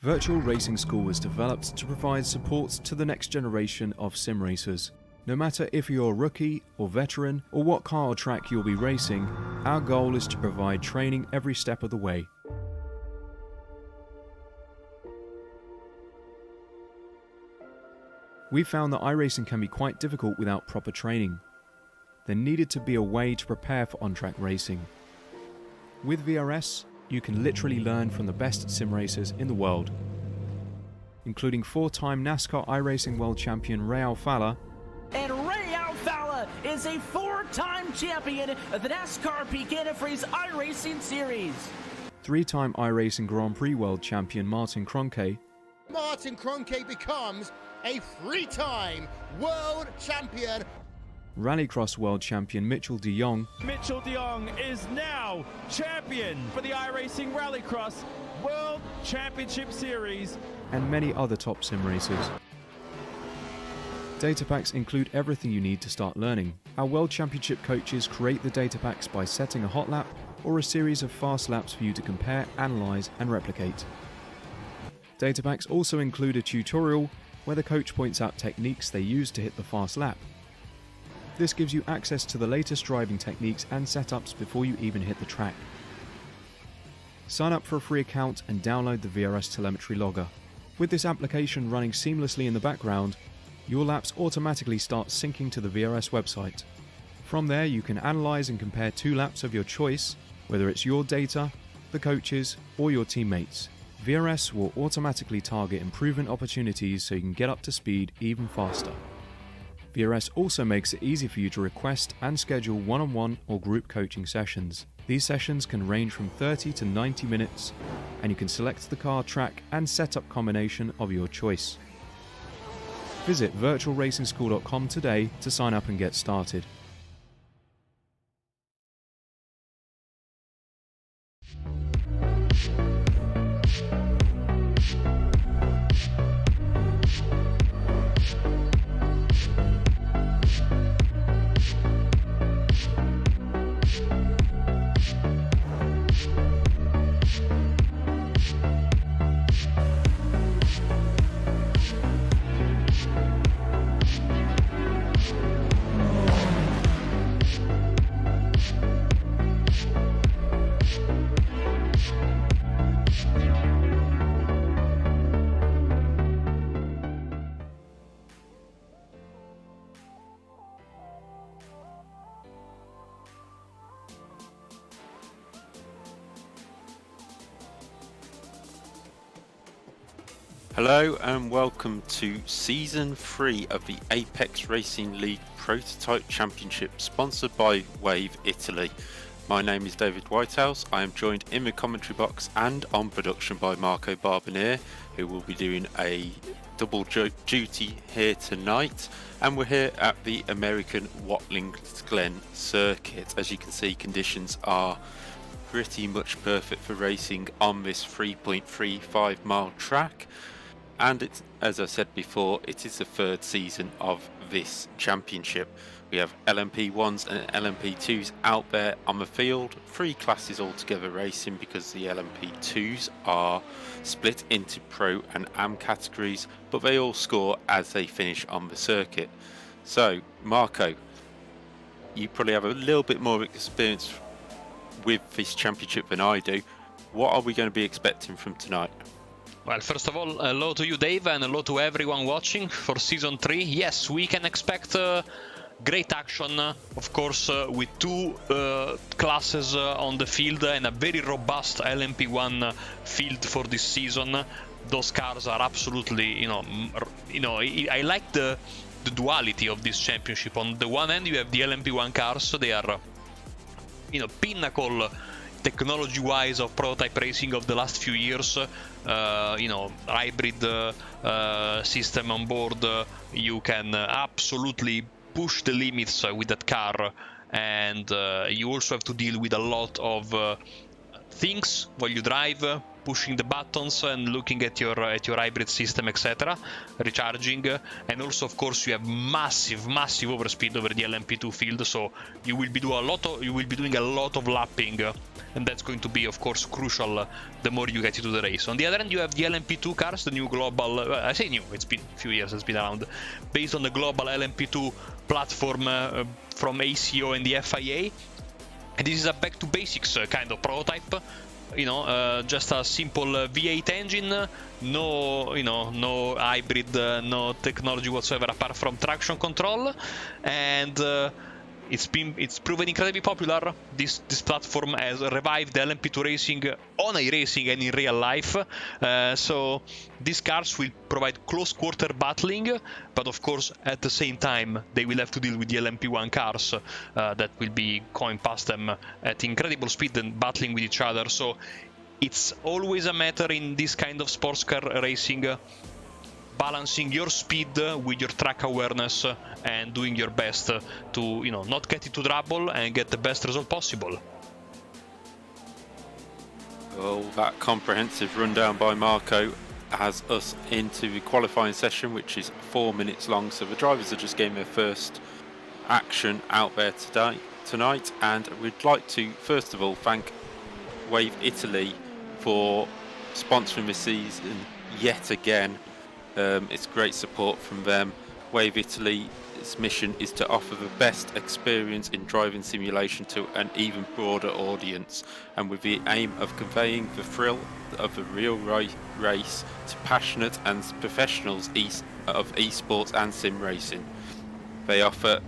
Virtual Racing School was developed to provide support to the next generation of sim racers. No matter if you're a rookie or veteran or what car or track you'll be racing, our goal is to provide training every step of the way. We found that iRacing can be quite difficult without proper training. There needed to be a way to prepare for on-track racing. With VRS, you can literally learn from the best sim racers in the world, including 4-time NASCAR iRacing World Champion Ray Alfala. And Ray Alfala is a 4-time champion of the NASCAR Pekin and Freeze iRacing Series. 3-time iRacing Grand Prix World Champion Martin Kroenke. Martin Kroenke becomes a 3-time world champion. Rallycross World Champion Mitchell de Jong. Mitchell de Jong is now champion for the iRacing Rallycross World Championship Series. And many other top sim racers. Data packs include everything you need to start learning. Our World Championship coaches create the data packs by setting a hot lap or a series of fast laps for you to compare, analyze, and replicate. Data packs also include a tutorial where the coach points out techniques they use to hit the fast lap. This gives you access to the latest driving techniques and setups before you even hit the track. Sign up for a free account and download the VRS telemetry logger. With this application running seamlessly in the background, your laps automatically start syncing to the VRS website. From there, you can analyze and compare 2 laps of your choice, whether it's your data, the coaches, or your teammates. VRS will automatically target improvement opportunities so you can get up to speed even faster. VRS also makes it easy for you to request and schedule one-on-one or group coaching sessions. These sessions can range from 30 to 90 minutes, and you can select the car, track, and setup combination of your choice. Visit virtualracingschool.com today to sign up and get started. Hello and welcome to Season 3 of the Apex Racing League Prototype Championship, sponsored by Wave Italy. My name is David Whitehouse. I am joined in the commentary box and on production by Marco Barbier, who will be doing a double duty here tonight. And we're here at the American Watkins Glen circuit. As you can see, conditions are pretty much perfect for racing on this 3.35 mile track. And it's, as I said before, it is the 3rd season of this championship. We have LMP1s and LMP2s out there on the field, 3 classes altogether racing because the LMP2s are split into Pro and Am categories, but they all score as they finish on the circuit. So, Marco, you probably have a little bit more experience with this championship than I do. What are we going to be expecting from tonight? Well, first of all, hello to you, Dave, and hello to everyone watching for Season 3. Yes, we can expect great action, of course, with 2 classes on the field and a very robust LMP1 field for this season. Those cars are absolutely, I like the duality of this championship. On the one hand, you have the LMP1 cars. They are, pinnacle technology-wise of prototype racing of the last few years. Hybrid system on board. You can absolutely push the limits with that car, and you also have to deal with a lot of things while you drive, pushing the buttons and looking at your hybrid system, etc., recharging, and also of course you have massive overspeed over the LMP2 field, so you will be doing a lot of lapping, and that's going to be of course crucial the more you get into the race. On the other hand, you have the LMP2 cars, the new global, I say new, it's been a few years, it's been around, based on the global LMP2 platform from ACO and the FIA. And this is a back to basics kind of prototype, just a simple V8 engine, no hybrid, no technology whatsoever apart from traction control, and it's proven incredibly popular. This platform has revived the LMP2 racing on iRacing and in real life. So these cars will provide close quarter battling, but of course at the same time they will have to deal with the LMP1 cars that will be going past them at incredible speed and battling with each other. So it's always a matter in this kind of sports car racing, balancing your speed with your track awareness and doing your best to not get into trouble and get the best result possible. Well, that comprehensive rundown by Marco has us into the qualifying session, which is 4 minutes long, so the drivers are just getting their first action out there tonight, and we'd like to first of all thank Wave Italy for sponsoring this season yet again. It's great support from them. Wave Italy's mission is to offer the best experience in driving simulation to an even broader audience, and with the aim of conveying the thrill of a real race to passionate and professionals of esports and sim racing. They offer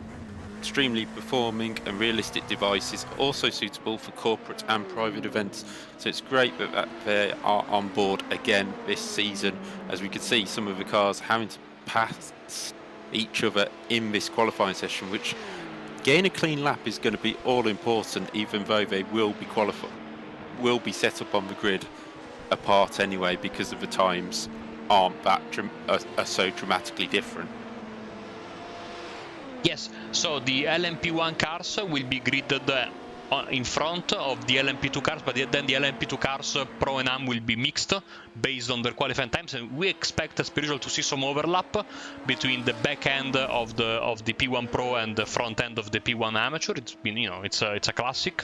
extremely performing and realistic devices, also suitable for corporate and private events, so it's great that they are on board again this season, as we could see some of the cars having to pass each other in this qualifying session, which getting a clean lap is going to be all important, even though they will be set up on the grid apart anyway, because of the times aren't that are so dramatically different. Yes, so the LMP1 cars will be gridded in front of the LMP2 cars, but then the LMP2 cars Pro and Am will be mixed based on their qualifying times, and we expect as per usual to see some overlap between the back end of the P1 Pro and the front end of the P1 Amateur. It's been, it's a classic,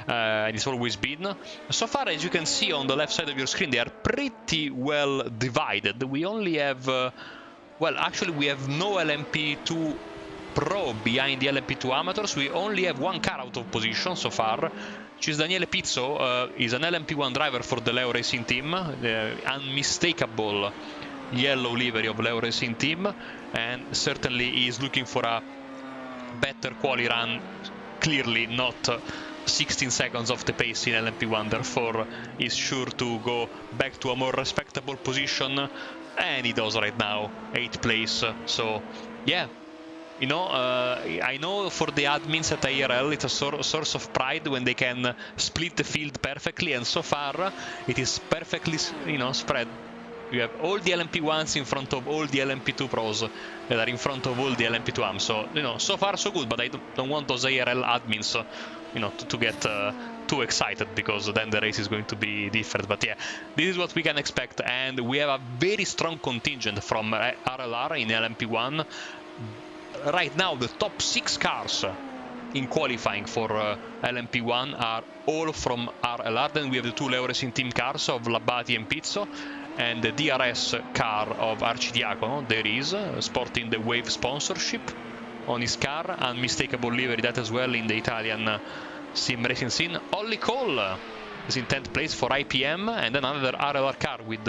and it's always been. So far, as you can see on the left side of your screen, they are pretty well divided. We only have, we have no LMP2 Pro behind the LMP2 Amateurs. We only have one car out of position so far, which is Daniele Pizzo. Is an LMP1 driver for the Leo Racing team, the unmistakable yellow livery of Leo Racing team, and certainly he is looking for a better quali run, clearly not 16 seconds off the pace in LMP1, therefore he's sure to go back to a more respectable position, and he does right now, 8th place. So yeah, I know for the admins at ARL it's a source of pride when they can split the field perfectly, and so far it is perfectly, spread. You have all the LMP1s in front of all the LMP2 Pros that are in front of all the LMP2 AMs. So, so far so good, but I don't want those ARL admins, to get too excited, because then the race is going to be different. But yeah, this is what we can expect, and we have a very strong contingent from RLR in LMP1. Right now, the top 6 cars in qualifying for LMP1 are all from RLR. Then we have the 2 Leo Racing team cars of Labati and Pizzo, and the DRS car of Arcidiacono. There is sporting the Wave sponsorship on his car, unmistakable livery that as well in the Italian sim racing scene. Olli Cole is in 10th place for IPM, and then another RLR car with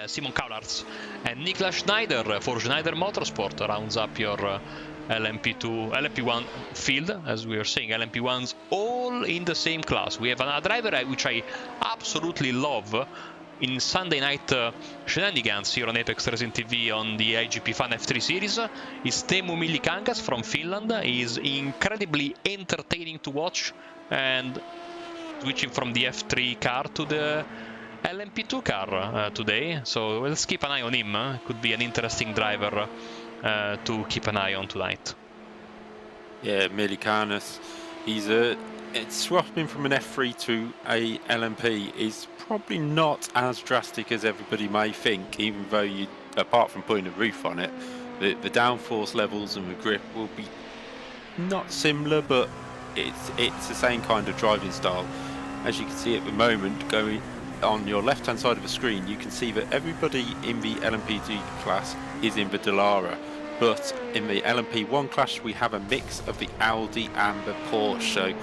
Simon Kaularts and Niklas Schneider for Schneider Motorsport rounds up your LMP1 field. As we were saying, LMP1s all in the same class. We have a driver which I absolutely love in Sunday night shenanigans here on Apex Racing TV on the IGP Fan F3 series. Is Teemu Millikangas from Finland. He is incredibly entertaining to watch, and switching from the F3 car to the LMP2 car today, so let's keep an eye on him. Could be an interesting driver to keep an eye on tonight. Yeah, Millikangas, it's swapping from an F3 to a LMP is probably not as drastic as everybody may think, even though you, apart from putting a roof on it, the downforce levels and the grip will be not similar, but it's the same kind of driving style. As you can see at the moment, going on your left hand side of the screen, you can see that everybody in the LMP2 class is in the Dallara, but in the LMP1 class we have a mix of the Audi and the Porsche, so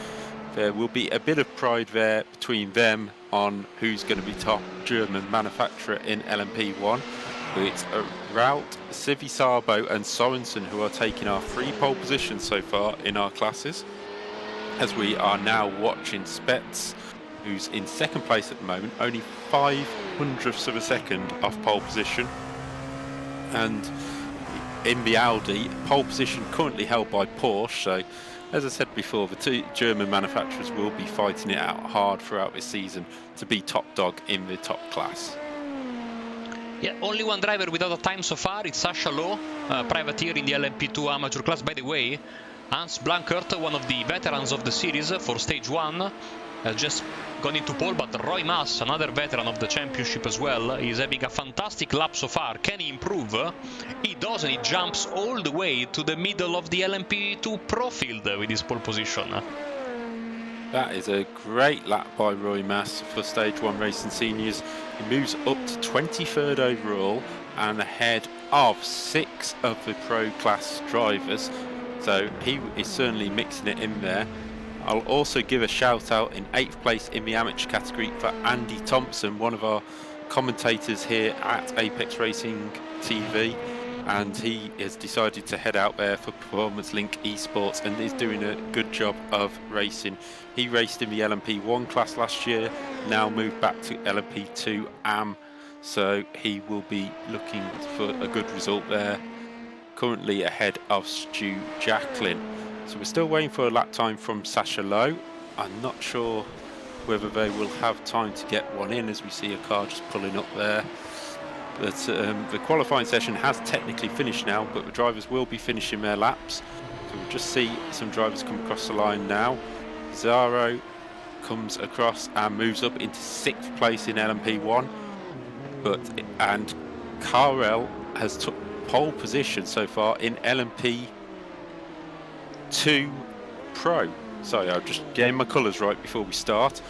there will be a bit of pride there between them on who's going to be top German manufacturer in LMP1. It's Raut, Sivi Sabo and Sorensen who are taking our 3 pole positions so far in our classes, as we are now watching Spets, who's in second place at the moment, only 5/100ths of a second off pole position. And in the Audi, pole position currently held by Porsche, so as I said before, the 2 German manufacturers will be fighting it out hard throughout this season to be top dog in the top class. Yeah, only one driver without a time so far, it's Sasha Lowe, privateer in the LMP2 amateur class. By the way, Hans Blankert, one of the veterans of the series for stage 1, has just gone into pole, but Roy Maas, another veteran of the championship as well, is having a fantastic lap so far. Can he improve? He does, and he jumps all the way to the middle of the LMP2 Pro field with his pole position. That is a great lap by Roy Maas for Stage 1 Racing Seniors. He moves up to 23rd overall and ahead of 6 of the Pro class drivers, so he is certainly mixing it in there. I'll also give a shout out in 8th place in the amateur category for Andy Thompson, one of our commentators here at Apex Racing TV, and he has decided to head out there for Performance Link eSports and is doing a good job of racing. He raced in the LMP1 class last year, now moved back to LMP2 AM, so he will be looking for a good result there, currently ahead of Stu Jacklin. So we're still waiting for a lap time from Sasha Lowe. I'm not sure whether they will have time to get one in, as we see a car just pulling up there. But the qualifying session has technically finished now, but the drivers will be finishing their laps. So we'll just see some drivers come across the line now. Zaro comes across and moves up into 6th place in LMP1. And Karel has took pole position so far in LMP2 Pro. Sorry, I'll just get my colours right before we start.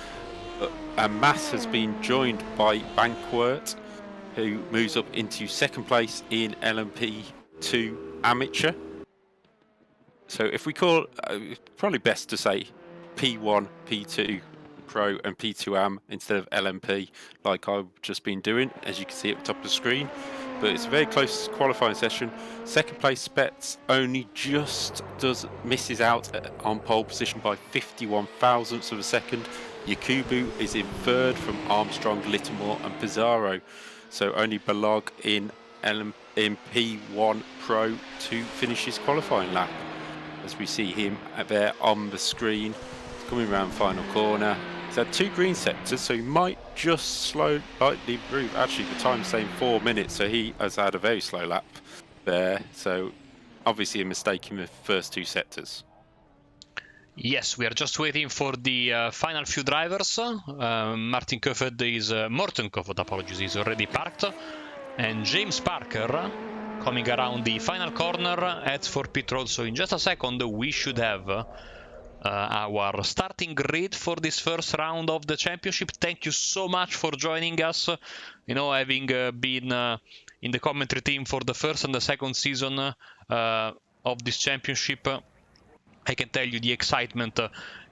And Mass has been joined by Bankwert, who moves up into 2nd place in LMP2 Amateur. So if we call, probably best to say P1, P2 Pro and P2 Am instead of LMP, like I've just been doing, as you can see at the top of the screen. But it's a very close qualifying session. 2nd place Spets only just misses out on pole position by 51/1000ths of a second. Yakubu is in 3rd from Armstrong, Littermore and Pizarro. So only Balog in P1 Pro to finish his qualifying lap. As we see him there on the screen, coming around final corner. He's had 2 green sectors, so he might just slightly improve. Actually, the time's saying 4 minutes, so he has had a very slow lap there. So obviously a mistake in the first 2 sectors. Yes, we are just waiting for the final few drivers. Morten Kofod, apologies, is already parked. And James Parker coming around the final corner heads for pit road. So in just a second, we should have our starting grid for this first round of the championship. Thank you so much for joining us. You know, having been in the commentary team for the first and the second season of this championship, I can tell you the excitement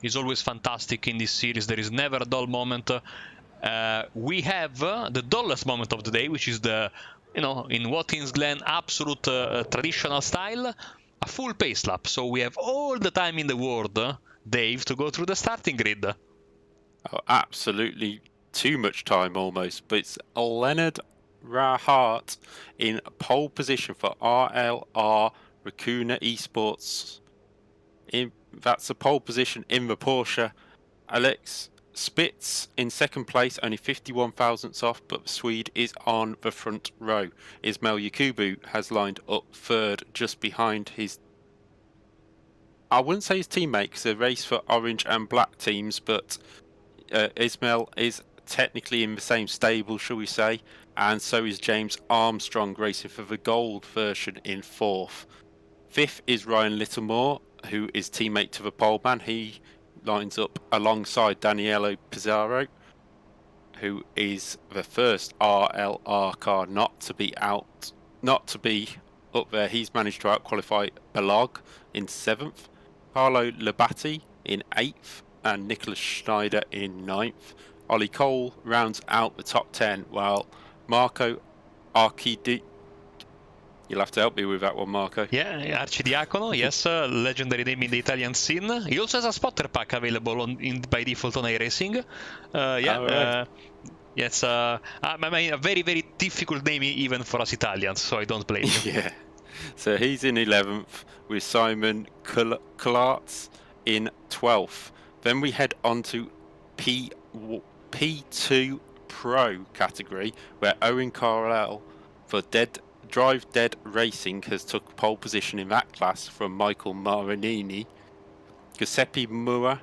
is always fantastic in this series. There is never a dull moment. We have the dullest moment of the day, which is the, you know, in Watkins Glen, absolute traditional style, a full pace lap. So we have all the time in the world, Dave, to go through the starting grid. Oh, absolutely too much time almost. But it's Leonard Rahart in pole position for RLR Racuna eSports. That's a pole position in the Porsche. Alex Spitz in 2nd place, only 51/1000ths off, but the Swede is on the front row. Ismail Yakubu has lined up 3rd, just behind his I wouldn't say his teammate because they race for orange and black teams, but Ismail is technically in the same stable, shall we say, and so is James Armstrong racing for the gold version in 4th. 5th is Ryan Littlemore, who is teammate to the poleman. He lines up alongside Daniele Pizarro, who is the first RLR car not to be up there. He's managed to outqualify Balog in 7th, Carlo Labatti in 8th, and Nicholas Schneider in 9th. Ollie Cole rounds out the top 10, while Marco Archidi... You'll have to help me with that one, Marco. Yeah, Arcidiacono, yes, legendary name in the Italian scene. He also has a spotter pack available by default on iRacing. Yes, a very, very difficult name even for us Italians, so I don't blame you. Yeah. So he's in 11th with Simon Klartz in 12th. Then we head on to P2 Pro category, where Owen Carl for Drive Dead Racing has took pole position in that class from Michael Marinini. Giuseppe Mura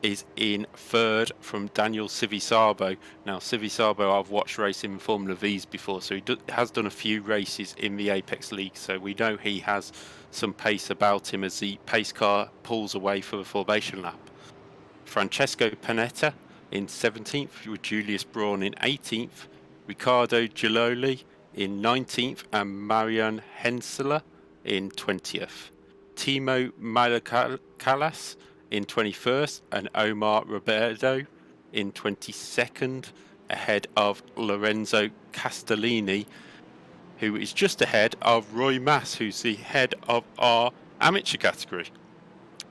is in 3rd from Daniel Civisarbo. Now, Civisarbo, I've watched racing in Formula V's before, so he has done a few races in the Apex League, so we know he has some pace about him as the pace car pulls away for the formation lap. Francesco Panetta in 17th, with Julius Braun in 18th, Riccardo Giloli in 19th, and Marian Henseler in 20th. Timo Malakalas in 21st, and Omar Roberto in 22nd, ahead of Lorenzo Castellini, who is just ahead of Roy Mass, who's the head of our amateur category.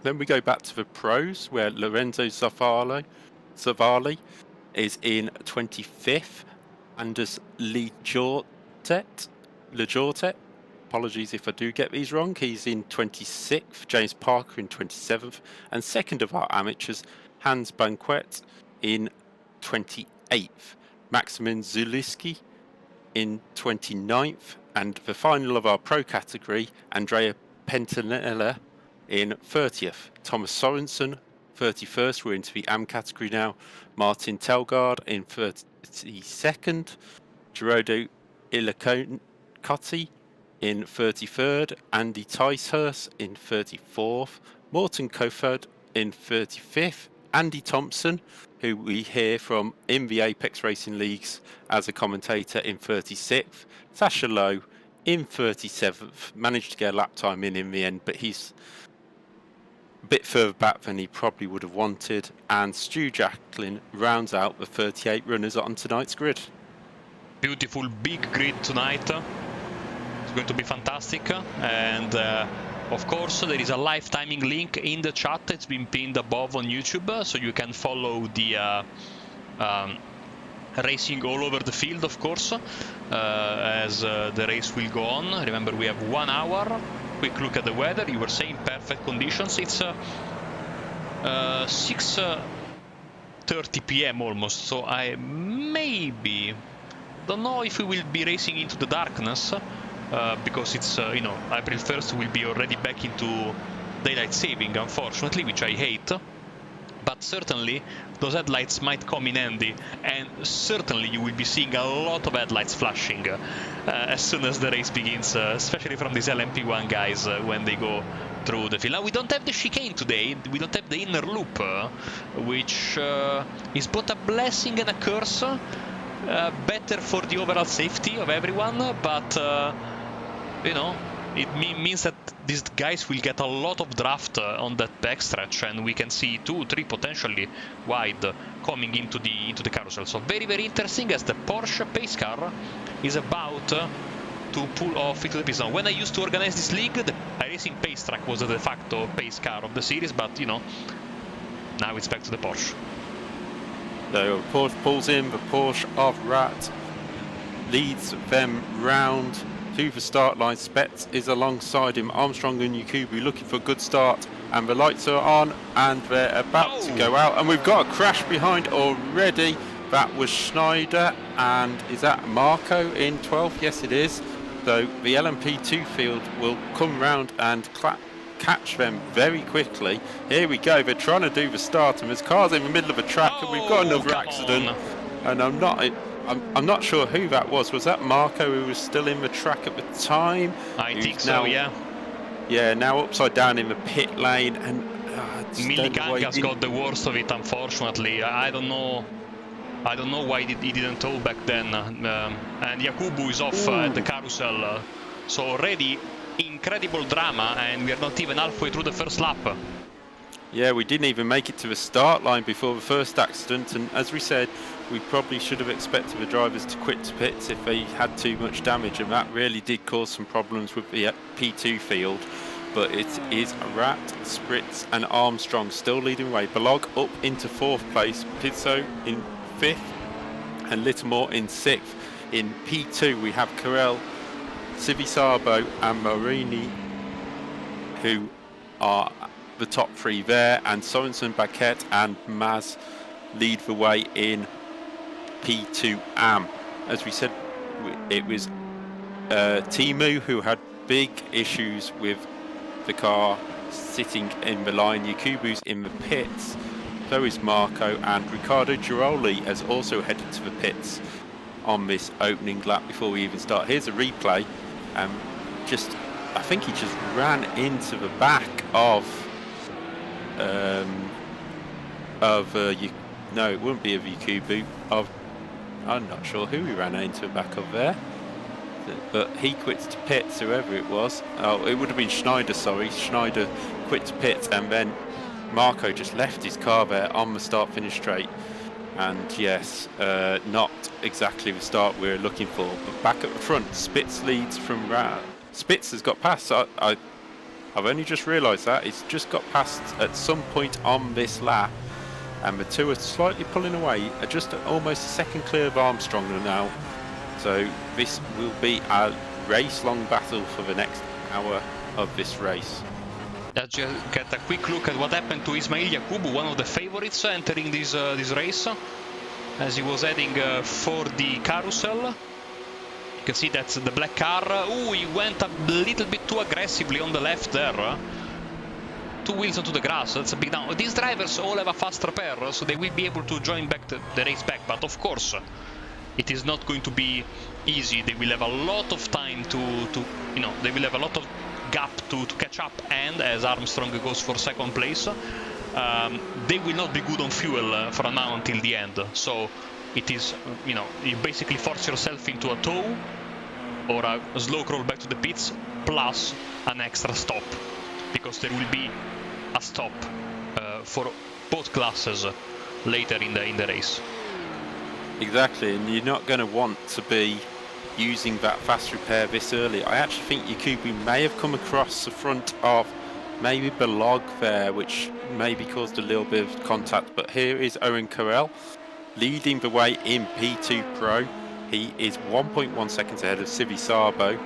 Then we go back to the pros, where Lorenzo Zavalli is in 25th, Anders Lejortet, apologies if I do get these wrong, he's in 26th, James Parker in 27th, and second of our amateurs, Hans Banquet in 28th, Maximin Zuliski in 29th, and the final of our pro category, Andrea Pentanella in 30th, Thomas Sorensen 31st, we're into the AM category now, Martin Telgard in 32nd, Gerardo Ilacotti in 33rd, Andy Ticehurst in 34th, Morton Kofod in 35th, Andy Thompson, who we hear from in the Apex Racing Leagues as a commentator, in 36th, Sasha Lowe in 37th, managed to get a lap time in the end, but he's a bit further back than he probably would have wanted, and Stu Jacklin rounds out the 38 runners on tonight's grid. Beautiful big grid tonight. It's going to be fantastic, and of course there is a live timing link in the chat. It's been pinned above on YouTube, so you can follow the racing all over the field, of course, as the race will go on. Remember, we have 1 hour. Quick look at the weather. You were saying perfect conditions. It's 6:30 p.m. almost, so I maybe don't know if we will be racing into the darkness, because it's April 1st will be already back into daylight saving, unfortunately, which I hate. But certainly those headlights might come in handy, and certainly you will be seeing a lot of headlights flashing as soon as the race begins, especially from these LMP1 guys when they go through the field. Now, we don't have the chicane today, we don't have the inner loop, which is both a blessing and a curse. Better for the overall safety of everyone, but it means that these guys will get a lot of draft on that backstretch, and we can see 2, 3 potentially wide coming into the carousel. So very, very interesting, as the Porsche pace car is about to pull off into the pits. Now, when I used to organize this league, the iRacing pace track was the de facto pace car of the series, but now it's back to the Porsche. So Porsche pulls in, the Porsche of Rat leads them round to the start line. Spetz is alongside him, Armstrong and Yakubu looking for a good start, and the lights are on and they're about to go out, and we've got a crash behind already. That was Schneider, and is that Marco in 12th? Yes, it is. So the LMP2 field will come round and catch them very quickly. Here we go, they're trying to do the start, and there's cars in the middle of a track, and we've got another accident. And I'm not sure who that was. Was that Marco, who was still in the track at the time? I think so, yeah. Yeah, now upside down in the pit lane, and Milikanga's got the worst of it, unfortunately. I don't know why he didn't tow back then. And Yakubu is off at the carousel. So already incredible drama, and we are not even halfway through the first lap. Yeah, we didn't even make it to the start line before the first accident, and as we said, we probably should have expected the drivers to quit to pits if they had too much damage, and that really did cause some problems with the P2 field. But it is Rat, Spritz and Armstrong still leading the way. Balog up into 4th place, Pizzo in 5th and Littlemore in 6th. In P2 we have Carell, Civisarbo and Morini, who are the top 3 there, and Sorensen, Baquet and Maz lead the way in P2 AM. As we said, it was Timu who had big issues with the car sitting in the line. Yakubu's in the pits, so is Marco, and Riccardo Giroli has also headed to the pits on this opening lap before we even start. Here's a replay. I think he just ran into the back of no, it wouldn't be of Yakubu, I'm not sure who he ran into the back of there, but he quits to pits, whoever it was. Oh, it would have been Schneider, sorry. Schneider quit to pits, and then Marco just left his car there on the start finish straight. And yes, not exactly the start we were looking for. But back at the front, Spitz leads from Spitz has got past. I've only just realised that he's just got past at some point on this lap, and the two are slightly pulling away, just almost a second clear of Armstrong now. So this will be a race-long battle for the next hour of this race. Let's just get a quick look at what happened to Ismail Yakubu, one of the favorites entering this race, as he was heading for the carousel. You can see that's the black car. Oh, he went a little bit too aggressively on the left there. 2 wheels onto the grass, that's a big down. These drivers all have a fast repair, so they will be able to join back the race back, but of course it is not going to be easy. They will have a lot of time to they will have a lot of gap to catch up, and as Armstrong goes for 2nd place, they will not be good on fuel from now until the end. So it is, you basically force yourself into a tow or a slow crawl back to the pits plus an extra stop, because there will be a stop for both classes later in the race. Exactly, and you're not going to want to be using that fast repair this early. I actually think Yakubu may have come across the front of maybe Balog there, which maybe caused a little bit of contact. But here is Owen Carell leading the way in P2 Pro. He is 1.1 seconds ahead of Civisarbo,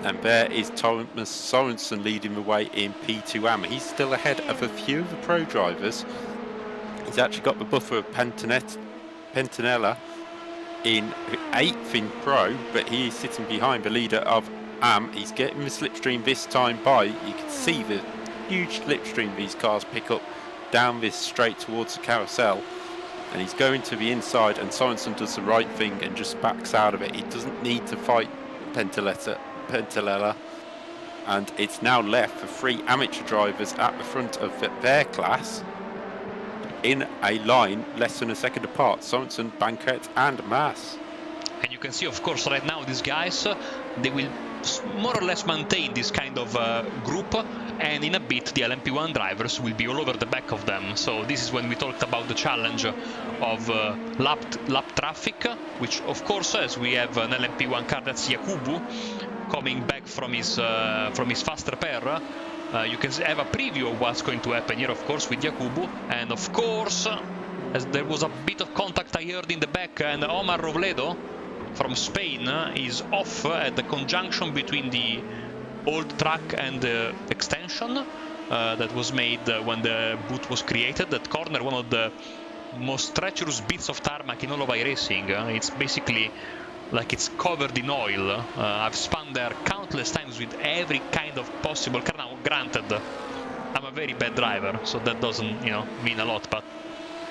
and there is Thomas Sorensen leading the way in P2 AM. He's still ahead of a few of the pro drivers. He's actually got the buffer of Pentanella in 8th in Pro, but he is sitting behind the leader of AM. He's getting the slipstream this time by, you can see the huge slipstream these cars pick up down this straight towards the carousel, and he's going to the inside, and Sorensen does the right thing and just backs out of it. He doesn't need to fight Pentanella, and it's now left for 3 amateur drivers at the front of their class in a line less than a second apart: Sorensen, Banquet and Mass. And you can see, of course, right now these guys, they will more or less maintain this kind of group, and in a bit the LMP1 drivers will be all over the back of them. So this is when we talked about the challenge of lap traffic, which of course, as we have an LMP1 car, that's Yakubu coming back from his fast repair. You can have a preview of what's going to happen here, of course, with Yakubu. And of course, as there was a bit of contact I heard in the back, and Omar Robledo from Spain is off at the conjunction between the old track and the extension that was made when the boot was created. That corner, one of the most treacherous bits of tarmac in all of iRacing. It's basically like it's covered in oil. I've spun there countless times with every kind of possible car. Now, granted, very bad driver, so that doesn't, you know, mean a lot, but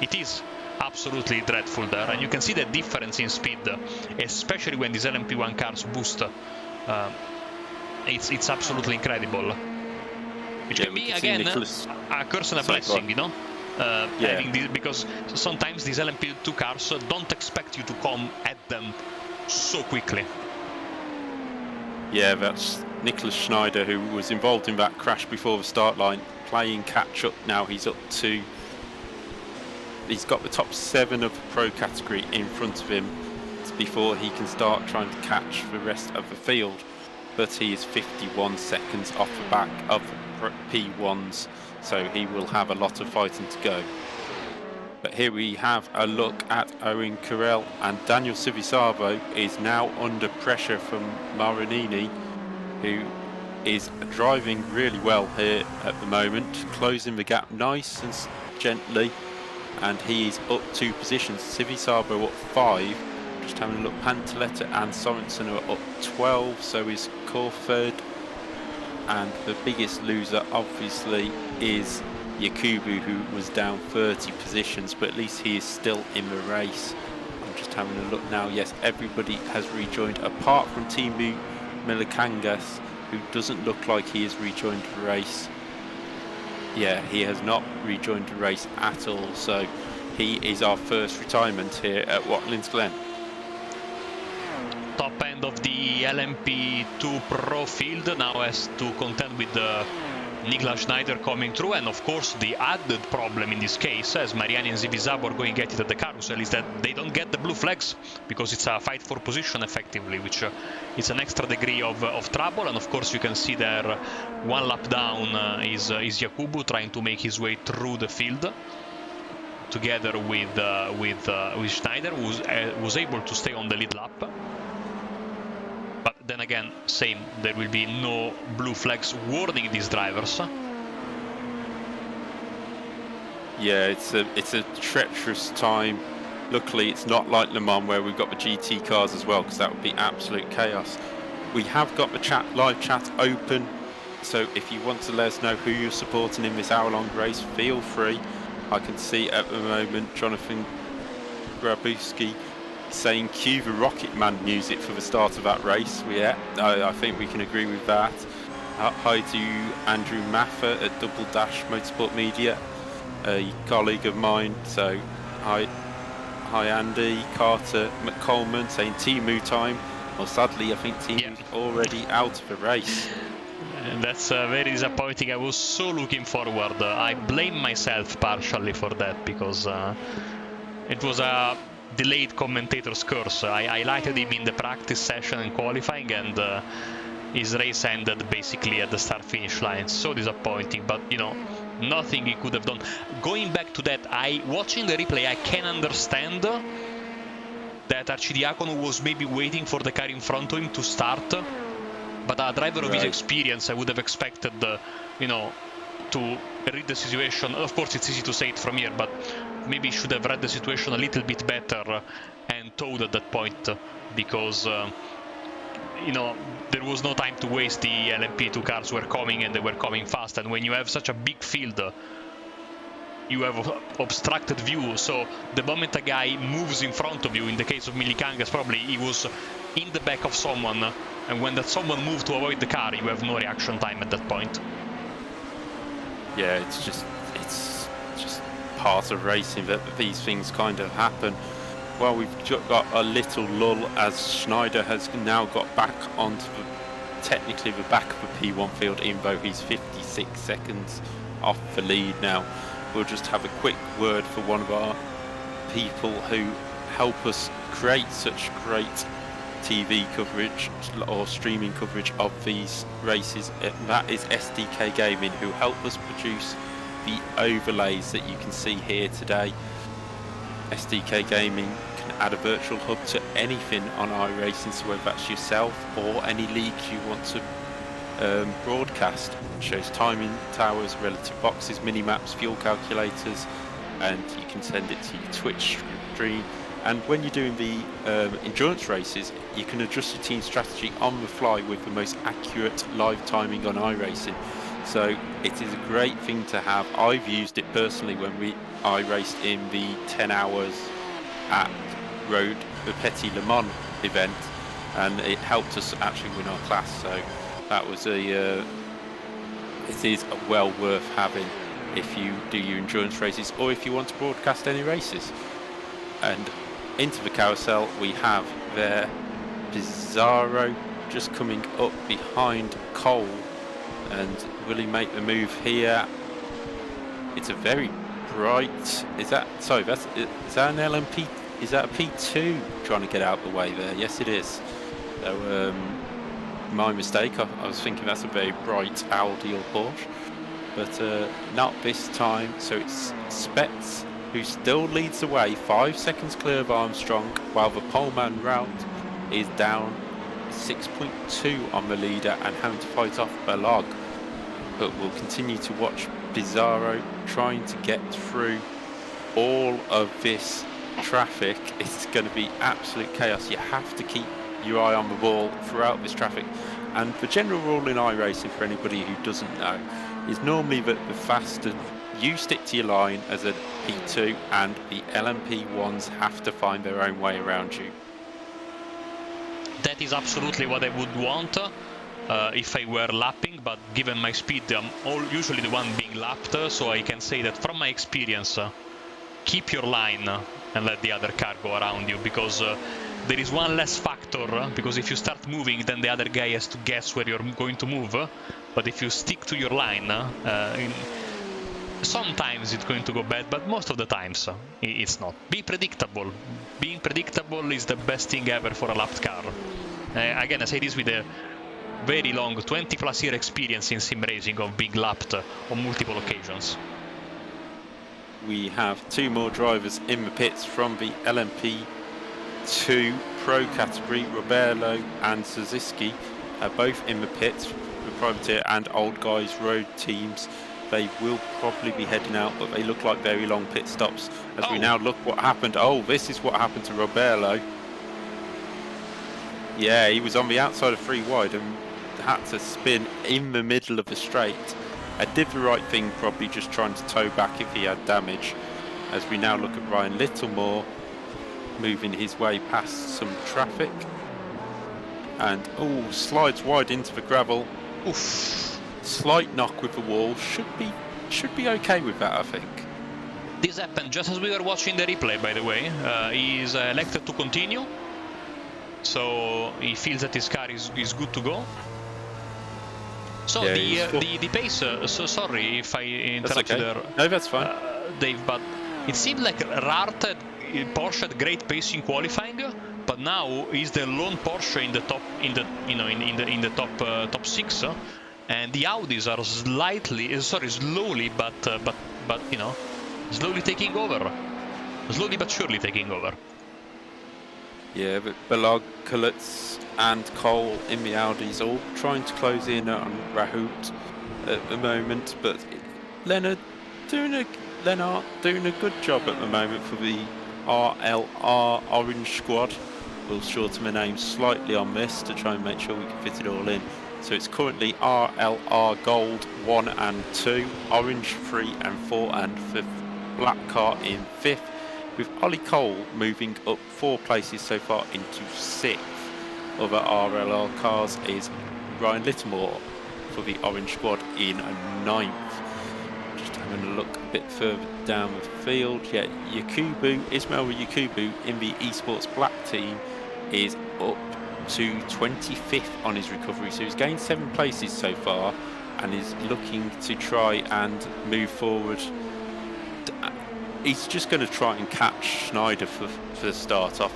it is absolutely dreadful there, and you can see the difference in speed, especially when these LMP1 cars boost. It's absolutely incredible. Which can be, again, a curse and a blessing, you know? Having this, because sometimes these LMP2 cars don't expect you to come at them so quickly. Yeah, that's Nicholas Schneider, who was involved in that crash before the start line, playing catch up now. He's got the top 7 of the pro category in front of him before he can start trying to catch the rest of the field. But he is 51 seconds off the back of P1s, so he will have a lot of fighting to go. But here we have a look at Owen Carell, and Daniel Civisarvo is now under pressure from Marinini, who is driving really well here at the moment, closing the gap nice and gently, and he is up 2 positions. Civisarvo up 5, just having a look. Pantaletta and Sorensen are up 12, so is Corford, and the biggest loser obviously is Yakubu, who was down 30 positions, but at least he is still in the race. I'm just having a look now. Yes, everybody has rejoined apart from Timu Milikangas, who doesn't look like he has rejoined the race. Yeah, he has not rejoined the race at all, so he is our first retirement here at Watkins Glen. Top end of the LMP2 Pro field now has to contend with Niklas Schneider coming through, and of course the added problem in this case, as Mariani and Civisarvo are going at it at the carousel, is that they don't get the blue flags because it's a fight for position effectively, which is an extra degree of trouble. And of course you can see there 1 lap down is Yakubu trying to make his way through the field together with Schneider, who was able to stay on the lead lap. But then again, same, there will be no blue flags warning these drivers. Yeah, it's a treacherous time. Luckily, it's not like Le Mans where we've got the GT cars as well, because that would be absolute chaos. We have got the live chat open, so if you want to let us know who you're supporting in this hour-long race, feel free. I can see at the moment Jonathan Grabuski saying cue the Rocket Man music for the start of that race. Yeah, I think we can agree with that. Hi to Andrew Maffa at Double Dash Motorsport Media, a colleague of mine. So hi Andy. Carter McColeman saying Timu time. Well, sadly I think Timu's already out of the race. And that's very disappointing. I was so looking forward. I blame myself partially for that, because it was a delayed commentator's curse. I highlighted him in the practice session and qualifying, and his race ended basically at the start-finish line. So disappointing, but you know, nothing he could have done. Going back to that, watching the replay, I can understand that Arcidiacono was maybe waiting for the car in front of him to start, but a driver of his experience, I would have expected, you know, to read the situation. Of course, it's easy to say it from here, but maybe should have read the situation a little bit better and towed at that point, because you know, there was no time to waste. The LMP2 cars were coming, and they were coming fast, and when you have such a big field, you have obstructed view. So the moment a guy moves in front of you, in the case of Milikangas, probably he was in the back of someone, and when that someone moved to avoid the car, you have no reaction time at that point. Yeah, it's just part of racing that these things kind of happen. Well, we've got a little lull as Schneider has now got back onto technically the back of the P1 field, even though he's 56 seconds off the lead now. We'll just have a quick word for one of our people who help us create such great TV coverage or streaming coverage of these races. That is SDK Gaming, who help us produce the overlays that you can see here today. SDK Gaming can add a virtual hub to anything on iRacing, so whether that's yourself or any leagues you want to broadcast. It shows timing towers, relative boxes, mini-maps, fuel calculators, and you can send it to your Twitch stream. And when you're doing the endurance races, you can adjust your team strategy on the fly with the most accurate live timing on iRacing. So it is a great thing to have. I've used it personally when I raced in the 10 hours at Road the Petit Le Mans event, and it helped us actually win our class. So that was it is well worth having if you do your endurance races or if you want to broadcast any races. And into the carousel we have there Bizarro just coming up behind Cole, and will he make the move here? It's a very bright, is that an LMP, is that a P2 trying to get out the way there? Yes it is. So my mistake, I was thinking that's a very bright Audi or Porsche, but not this time. So it's Spets who still leads the way, 5 seconds clear of Armstrong, while the poleman route is down 6.2 on the leader and having to fight off Balog. But we'll continue to watch Bizarro trying to get through all of this traffic. It's going to be absolute chaos. You have to keep your eye on the ball throughout this traffic. And the general rule in iRacing, for anybody who doesn't know, is normally that the faster you stick to your line as a P2 and the LMP ones have to find their own way around you. That is absolutely what I would want if I were lapping, but given my speed I'm usually the one being lapped, so I can say that from my experience, keep your line and let the other car go around you, because there is one less factor, because if you start moving then the other guy has to guess where you're going to move, but if you stick to your line, sometimes it's going to go bad, but most of the times it's not. Be predictable. Being predictable is the best thing ever for a lapped car. Again, I say this with a very long 20+ year experience in sim racing of being lapped on multiple occasions. We have 2 more drivers in the pits from the LMP2 Pro category. Roberto and Suzuki are both in the pits, the privateer and old guys road teams. They will probably be heading out, but they look like very long pit stops as we now look what happened. Oh, this is what happened to Roberto. Yeah, he was on the outside of 3 wide and had to spin in the middle of the straight. I did the right thing, probably just trying to tow back if he had damage. As we now look at Ryan Littlemore moving his way past some traffic. And slides wide into the gravel. Oof. Slight knock with the wall, should be okay with that, I think. This happened just as we were watching the replay, by the way. He's elected to continue, so he feels that his car is good to go. So yeah, the pace, so sorry if I interrupt you there. No, that's fine. Dave, but it seemed like Porsche had great pace in qualifying, but now he's the lone Porsche in the top, in the top 6. And the Audis are slowly, but slowly taking over. Slowly but surely taking over. Yeah, but Balog, Kulitz and Cole in the Audis all trying to close in on Rahout at the moment, but Leonard doing a good job at the moment for the RLR Orange Squad. We'll shorten the name slightly on this to try and make sure we can fit it all in. So it's currently RLR Gold 1 and 2, Orange 3 and 4, and 5th Black car in 5th, with Ollie Cole moving up 4 places so far into 6th. Other RLR cars is Ryan Littlemore for the Orange Squad in 9th. Just having a look a bit further down the field, yeah, Ismail Yakubu in the eSports Black team is up to 25th on his recovery, so he's gained 7 places so far and is looking to try and move forward. He's just going to try and catch Schneider for the start off.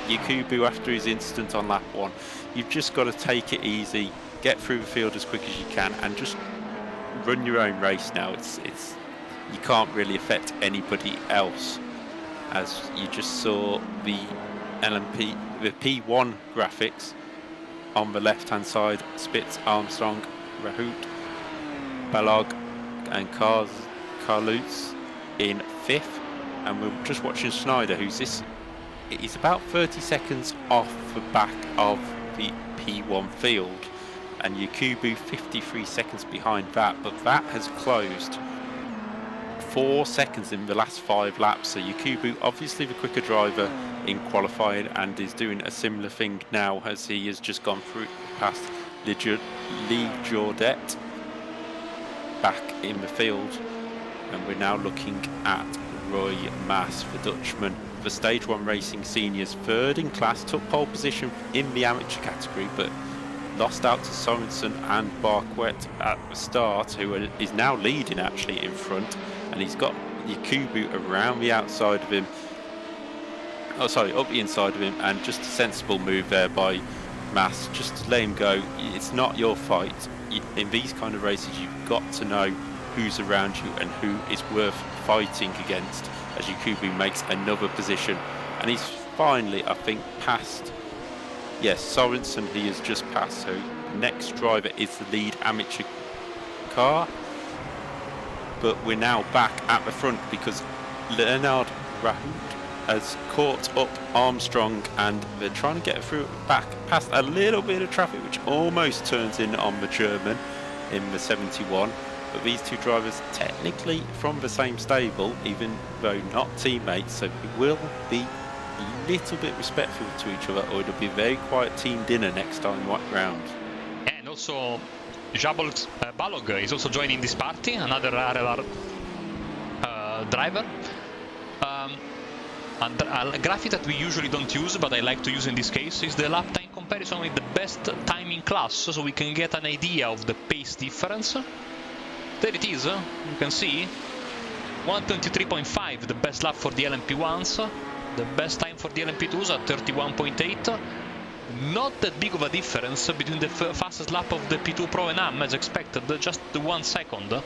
Yakubu, after his incident on lap 1, you've just got to take it easy, get through the field as quick as you can and just run your own race now. It's you can't really affect anybody else, as you just saw the LMP, the P1 graphics on the left hand side. Spitz, Armstrong, Rahout, Balog and Carlutz in 5th, and we're just watching Schneider, he's about 30 seconds off the back of the P1 field, and Yakubu 53 seconds behind that, but that has closed 4 seconds in the last 5 laps. So Yakubu, obviously the quicker driver in qualifying, and is doing a similar thing now as he has just gone through past Lee Jordet back in the field. And we're now looking at Roy Maas, the Dutchman, the Stage 1 Racing Seniors, third in class, took pole position in the amateur category, but lost out to Sorensen and Barquet at the start, who is now leading actually in front, and he's got Yakubu around the outside of him, up the inside of him, and just a sensible move there by Maas, just to let him go. It's not your fight. In these kind of races, you've got to know who's around you and who is worth fighting against, as Yakubu makes another position, and he's finally, I think, passed, yes, Sorensen he has just passed. So next driver is the lead amateur car, but we're now back at the front because Leonard has caught up Armstrong, and they're trying to get through back past a little bit of traffic, which almost turns in on the German in the 71. But these two drivers technically from the same stable, even though not teammates, so they will be a little bit respectful to each other, or it'll be a very quiet team dinner next time round. And also Jabol Balog is also joining this party, another ARL driver. And a graphic that we usually don't use, but I like to use in this case, is the lap time comparison with the best time in class, so we can get an idea of the pace difference. There it is, you can see 1:23.5, the best lap for the LMP1s, the best time for the LMP2s at 31.8. Not that big of a difference between the fastest lap of the P2 Pro and Am as expected, just 1 second.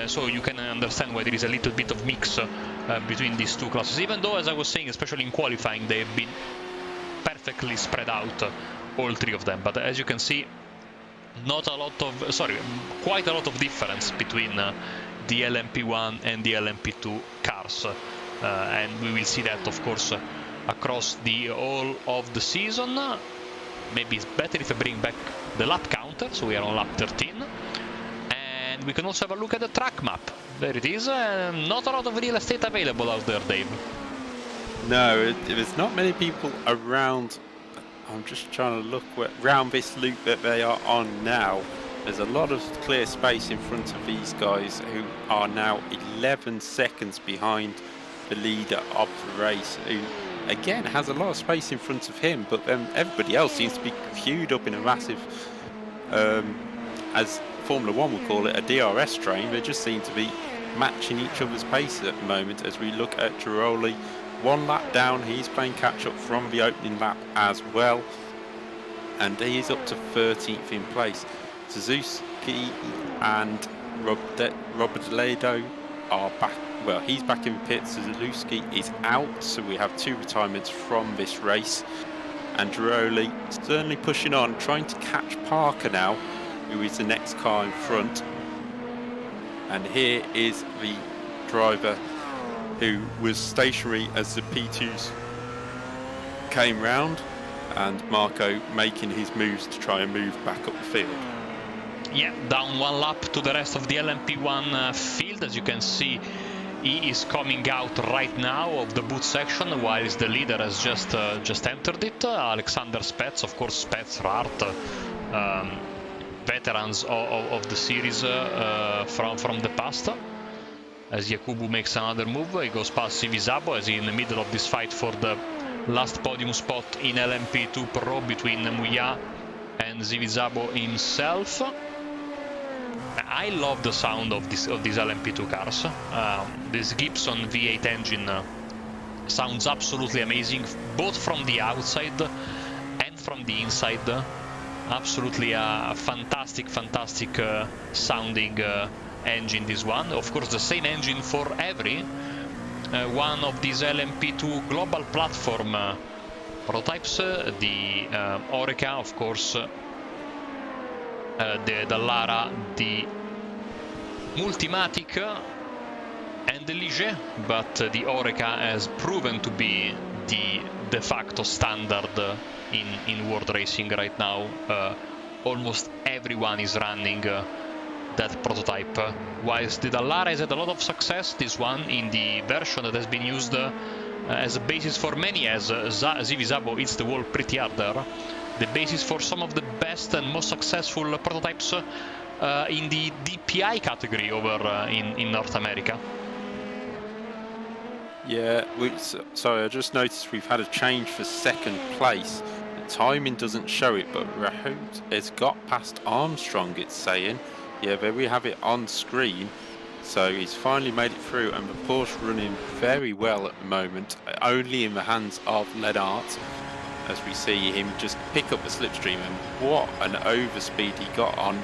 So you can understand why there is a little bit of mix between these two classes, even though, as I was saying, especially in qualifying, they've been perfectly spread out, all three of them. But as you can see, quite a lot of difference between the LMP1 and the LMP2 cars, and we will see that, of course, across the all of the season. Maybe it's better if I bring back the lap counter, so we are on lap 13, and we can also have a look at the track map. There it is. Not a lot of real estate available out there, Dave. No, there's not many people around. I'm just trying to look around this loop that they are on now. There's a lot of clear space in front of these guys, who are now 11 seconds behind the leader of the race, who again has a lot of space in front of him, but then everybody else seems to be queued up in a massive, as Formula 1 would call it, a DRS train. They just seem to be matching each other's pace at the moment. As we look at Giroli, 1 lap down, he's playing catch up from the opening lap as well, and he is up to 13th in place. Suzuki and Robert Ledo are back. Well, he's back in pits. Suzuki is out, so we have 2 retirements from this race. And Giroli certainly pushing on, trying to catch Parker now, who is the next car in front. And here is the driver who was stationary as the P2s came round, and Marco making his moves to try and move back up the field. Yeah, down 1 lap to the rest of the LMP1 field. As you can see, he is coming out right now of the boot section, whilst the leader has just entered it. Alexander Spets, of course, Spets, Rart, veterans of the series from the past. As Yakubu makes another move, he goes past Civisabo as he's in the middle of this fight for the last podium spot in LMP2 Pro between Muya and Civisabo himself. I love the sound of these LMP2 cars. This Gibson V8 engine sounds absolutely amazing, both from the outside and from the inside. Absolutely a fantastic sounding engine, this one. Of course, the same engine for every one of these LMP2 global platform prototypes. The Oreca, of course, the Dallara, the Multimatic, and the Ligier, but the Oreca has proven to be the de facto standard in world racing right now. almost everyone is running that prototype. Whilst the Dallara has had a lot of success, this one in the version that has been used as a basis for many, as Zivisabo hits the wall pretty hard there. The basis for some of the best and most successful prototypes in the DPI category over in North America. Yeah, sorry, I just noticed we've had a change for second place. The timing doesn't show it, but Rahout has got past Armstrong, it's saying. Yeah, there we have it on screen. So he's finally made it through, and the Porsche running very well at the moment, only in the hands of Leonard, as we see him just pick up the slipstream. And what an overspeed he got on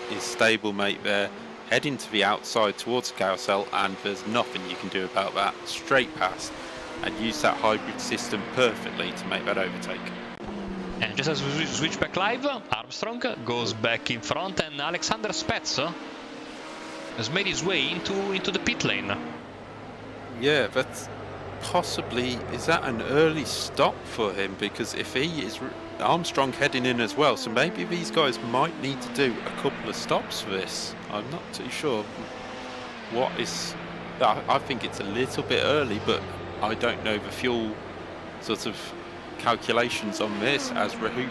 his stablemate there, heading to the outside towards the carousel, and there's nothing you can do about that. Straight past, and use that hybrid system perfectly to make that overtake. And just as we switch back live, Armstrong goes back in front, and Alexander Spetz has made his way into the pit lane. Yeah, that's possibly, is that an early stop for him? Because if he is Armstrong heading in as well, so maybe these guys might need to do a couple of stops for this. I'm not too sure what is. I think it's a little bit early, but I don't know the fuel sort of calculations on this, as Rahout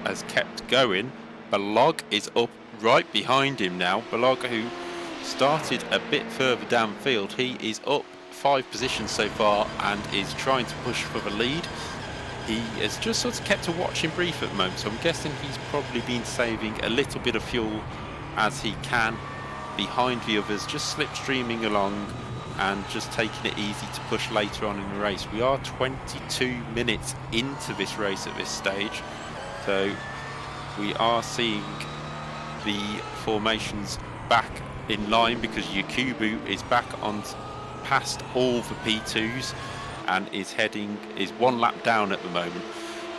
has kept going. Balog is up right behind him now. Balog, who started a bit further downfield, he is up 5 positions so far and is trying to push for the lead. He has just sort of kept a watching brief at the moment, so I'm guessing he's probably been saving a little bit of fuel as he can behind the others, just slipstreaming along and just taking it easy to push later on in the race. We are 22 minutes into this race at this stage, so we are seeing the formations back in line, because Yakubu is back on past all the P2s and is one lap down at the moment.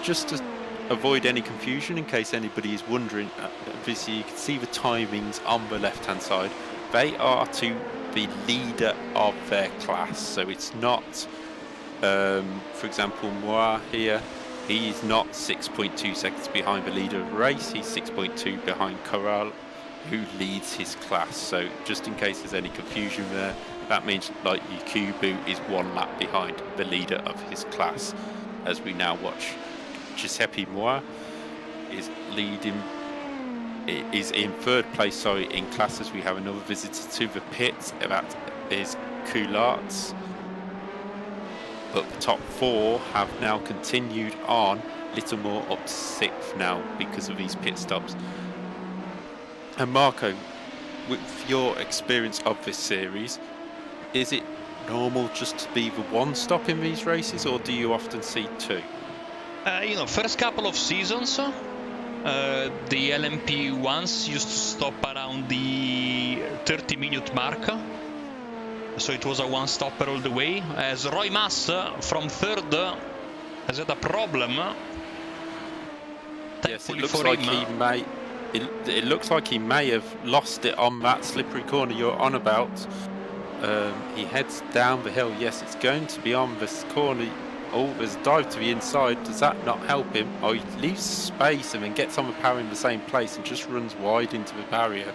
Just to avoid any confusion, in case anybody is wondering, obviously you can see the timings on the left hand side. They are to the leader of their class, so it's not for example Moir here, he is not 6.2 seconds behind the leader of the race, he's 6.2 behind Corral, who leads his class. So just in case there's any confusion there, that means like Yakubu is 1 lap behind the leader of his class, as we now watch Giuseppe Moir is leading, is in 3rd place, sorry, in class, as we have another visitor to the pits. That is Coularts. But the top 4 have now continued on, little more up to 6th now because of these pit stops. And Marco, with your experience of this series, is it normal just to be the 1 stop in these races, or do you often see 2? First couple of seasons, the LMP ones used to stop around the 30-minute mark, so it was a 1-stopper all the way. As Roy Mass from 3rd has had a problem. Yes, it looks like he may. It looks like he may have lost it on that slippery corner you're on about. He heads down the hill. Yes, it's going to be on this corner. Oh, there's a dive to the inside. Does that not help him? Oh, he leaves space and then gets on the power in the same place and just runs wide into the barrier.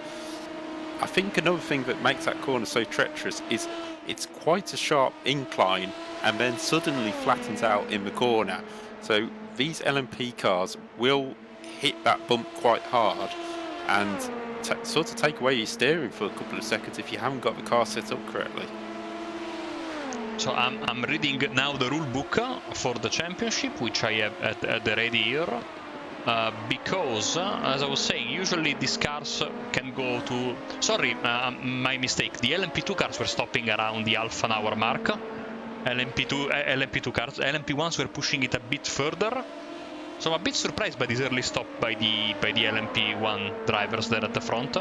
I think another thing that makes that corner so treacherous is it's quite a sharp incline and then suddenly flattens out in the corner. So these LMP cars will hit that bump quite hard and sort of take away your steering for a couple of seconds if you haven't got the car set up correctly. So I'm reading now the rule book for the championship, which I have at the ready here, because as I was saying, usually these cars can go to, sorry, my mistake, the LMP2 cars were stopping around the half an hour mark. LMP2 cars, LMP1s were pushing it a bit further. So I'm a bit surprised by this early stop by the LMP1 drivers there at the front.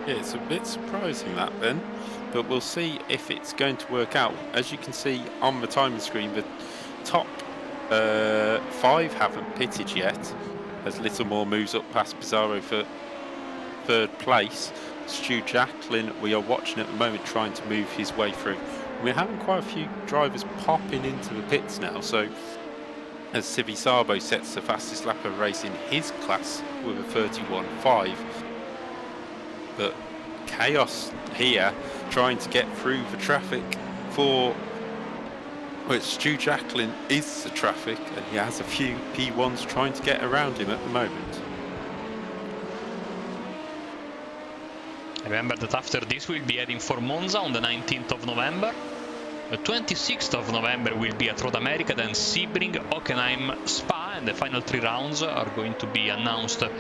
Yeah, it's a bit surprising that then, but we'll see if it's going to work out. As you can see on the timing screen, the top 5 haven't pitted yet, as Littlemore moves up past Pizarro for 3rd place. Stu Jacklin, we are watching at the moment, trying to move his way through. We're having quite a few drivers popping into the pits now, so as Sivi Sabo sets the fastest lap of race in his class with a 31.5. But chaos here, trying to get through the traffic for... Well, Stu Jacklin is the traffic, and he has a few P1s trying to get around him at the moment. Remember that after this we'll be heading for Monza on the 19th of November. The 26th of November will be at Road America, then Sebring, Hockenheim, Spa, and the final 3 rounds are going to be announced at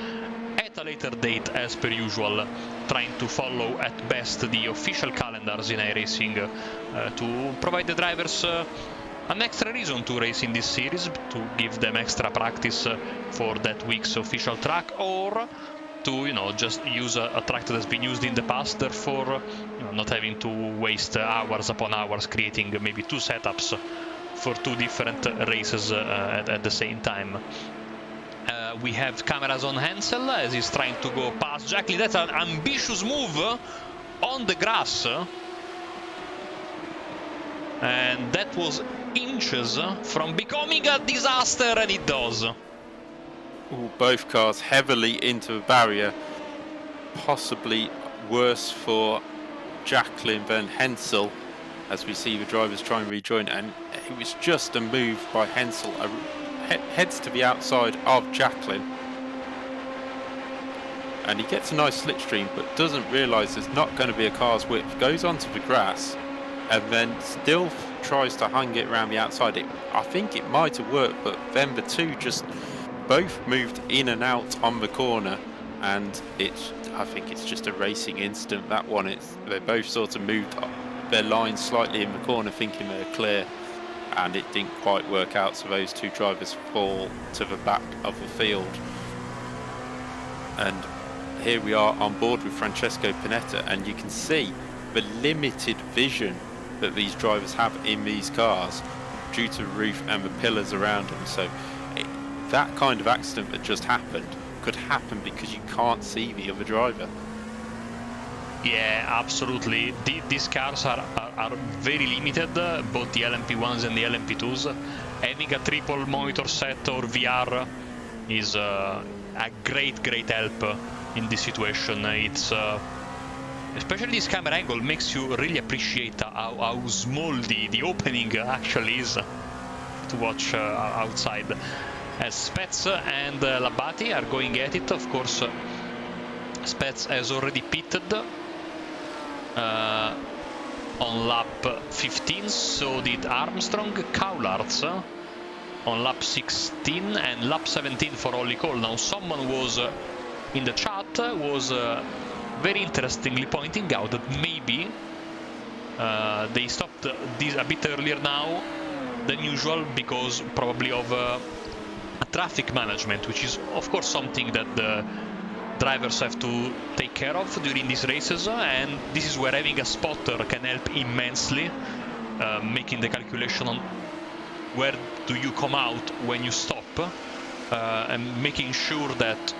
a later date as per usual, trying to follow at best the official calendars in iRacing to provide the drivers an extra reason to race in this series, to give them extra practice for that week's official track, or to, you know, just use a track that has been used in the past, therefore, you know, not having to waste hours upon hours creating maybe 2 setups for 2 different races at the same time. We have cameras on Hensel as he's trying to go past Jacklin. That's an ambitious move on the grass, and that was inches from becoming a disaster, and it does. Ooh, both cars heavily into the barrier, possibly worse for Jacklin than Hensel, as we see the drivers try and rejoin, and it was just a move by Hensel, heads to the outside of Jacklin, and he gets a nice slipstream but doesn't realise there's not going to be a car's width, goes onto the grass and then still tries to hang it around the outside. I think it might have worked, but then the two just both moved in and out on the corner, and I think it's just a racing instant, that one. They both sort of moved their line slightly in the corner thinking they're clear, and it didn't quite work out, so those 2 drivers fall to the back of the field. And here we are on board with Francesco Panetta, and you can see the limited vision that these drivers have in these cars due to the roof and the pillars around them. So that kind of accident that just happened could happen because you can't see the other driver. Yeah, absolutely. These cars are very limited, both the LMP1s and the LMP2s. Having a triple monitor set or VR is a great help in this situation. It's especially this camera angle makes you really appreciate how small the opening actually is to watch outside. As Spets and Labate are going at it, of course, Spets has already pitted on lap 15, so did Armstrong, Coulards on lap 16, and lap 17 for Ollie Cole. Now, someone was in the chat was very interestingly pointing out that maybe they stopped this a bit earlier now than usual because probably of traffic management, which is of course something that the drivers have to take care of during these races, and this is where having a spotter can help immensely, making the calculation on where do you come out when you stop, and making sure that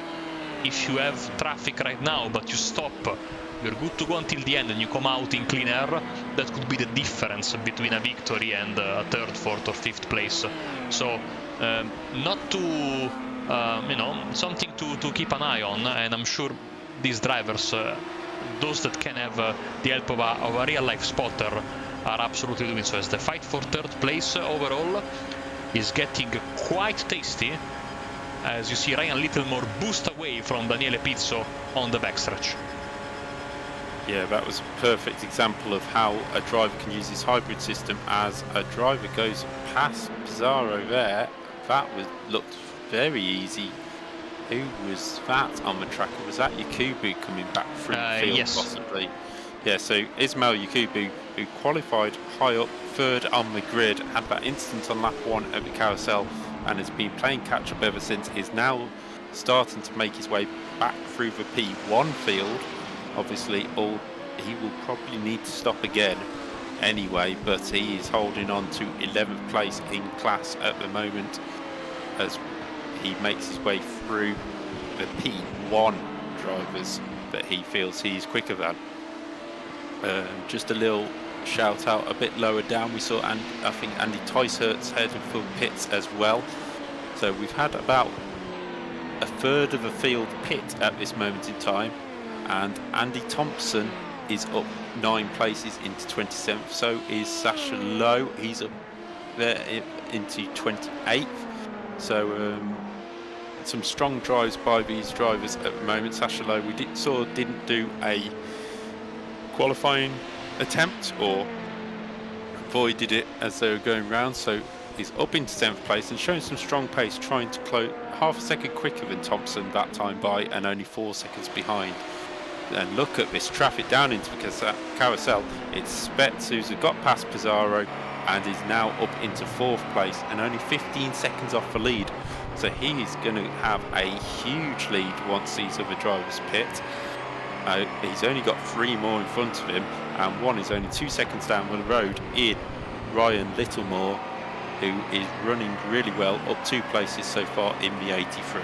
if you have traffic right now but you stop, you're good to go until the end and you come out in clean air. That could be the difference between a victory and a 3rd, 4th or 5th place. So not to you know, something to keep an eye on, and I'm sure these drivers, those that can have the help of a real life spotter, are absolutely doing so, as the fight for 3rd place overall is getting quite tasty, as you see Ryan Littlemore boost away from Daniele Pizzo on the backstretch. Yeah, that was a perfect example of how a driver can use this hybrid system. As a driver goes past Pizarro there, that looked very easy. Who was that on the track? Was that Yakubu coming back through the field? Yes. Possibly. Yeah, so Ismail Yakubu, who qualified high up, 3rd on the grid, had that instant on lap 1 at the carousel and has been playing catch up ever since, is now starting to make his way back through the P1 field. Obviously, he will probably need to stop again anyway, but he is holding on to 11th place in class at the moment as he makes his way through the P1 drivers that he feels he's quicker than. Just a little shout out a bit lower down, we saw, and I think Andy Ticehurst heading for pits as well. So we've had about a third of the field pit at this moment in time, and Andy Thompson is up 9 places into 27th. So is Sasha Lowe. He's up there into 28th. So some strong drives by these drivers at the moment. Sasha Lowe, we didn't do a qualifying attempt, or avoided it as they were going round, so he's up into 7th place and showing some strong pace, trying to close half a second quicker than Thompson that time by, and only 4 seconds behind. And look at this traffic down into the carousel. It's Spets who's got past Pizarro and is now up into 4th place and only 15 seconds off the lead. So he is going to have a huge lead once these other drivers pit. He's only got 3 more in front of him, and one is only 2 seconds down the road in Ryan Littlemore, who is running really well, up 2 places so far in the 83.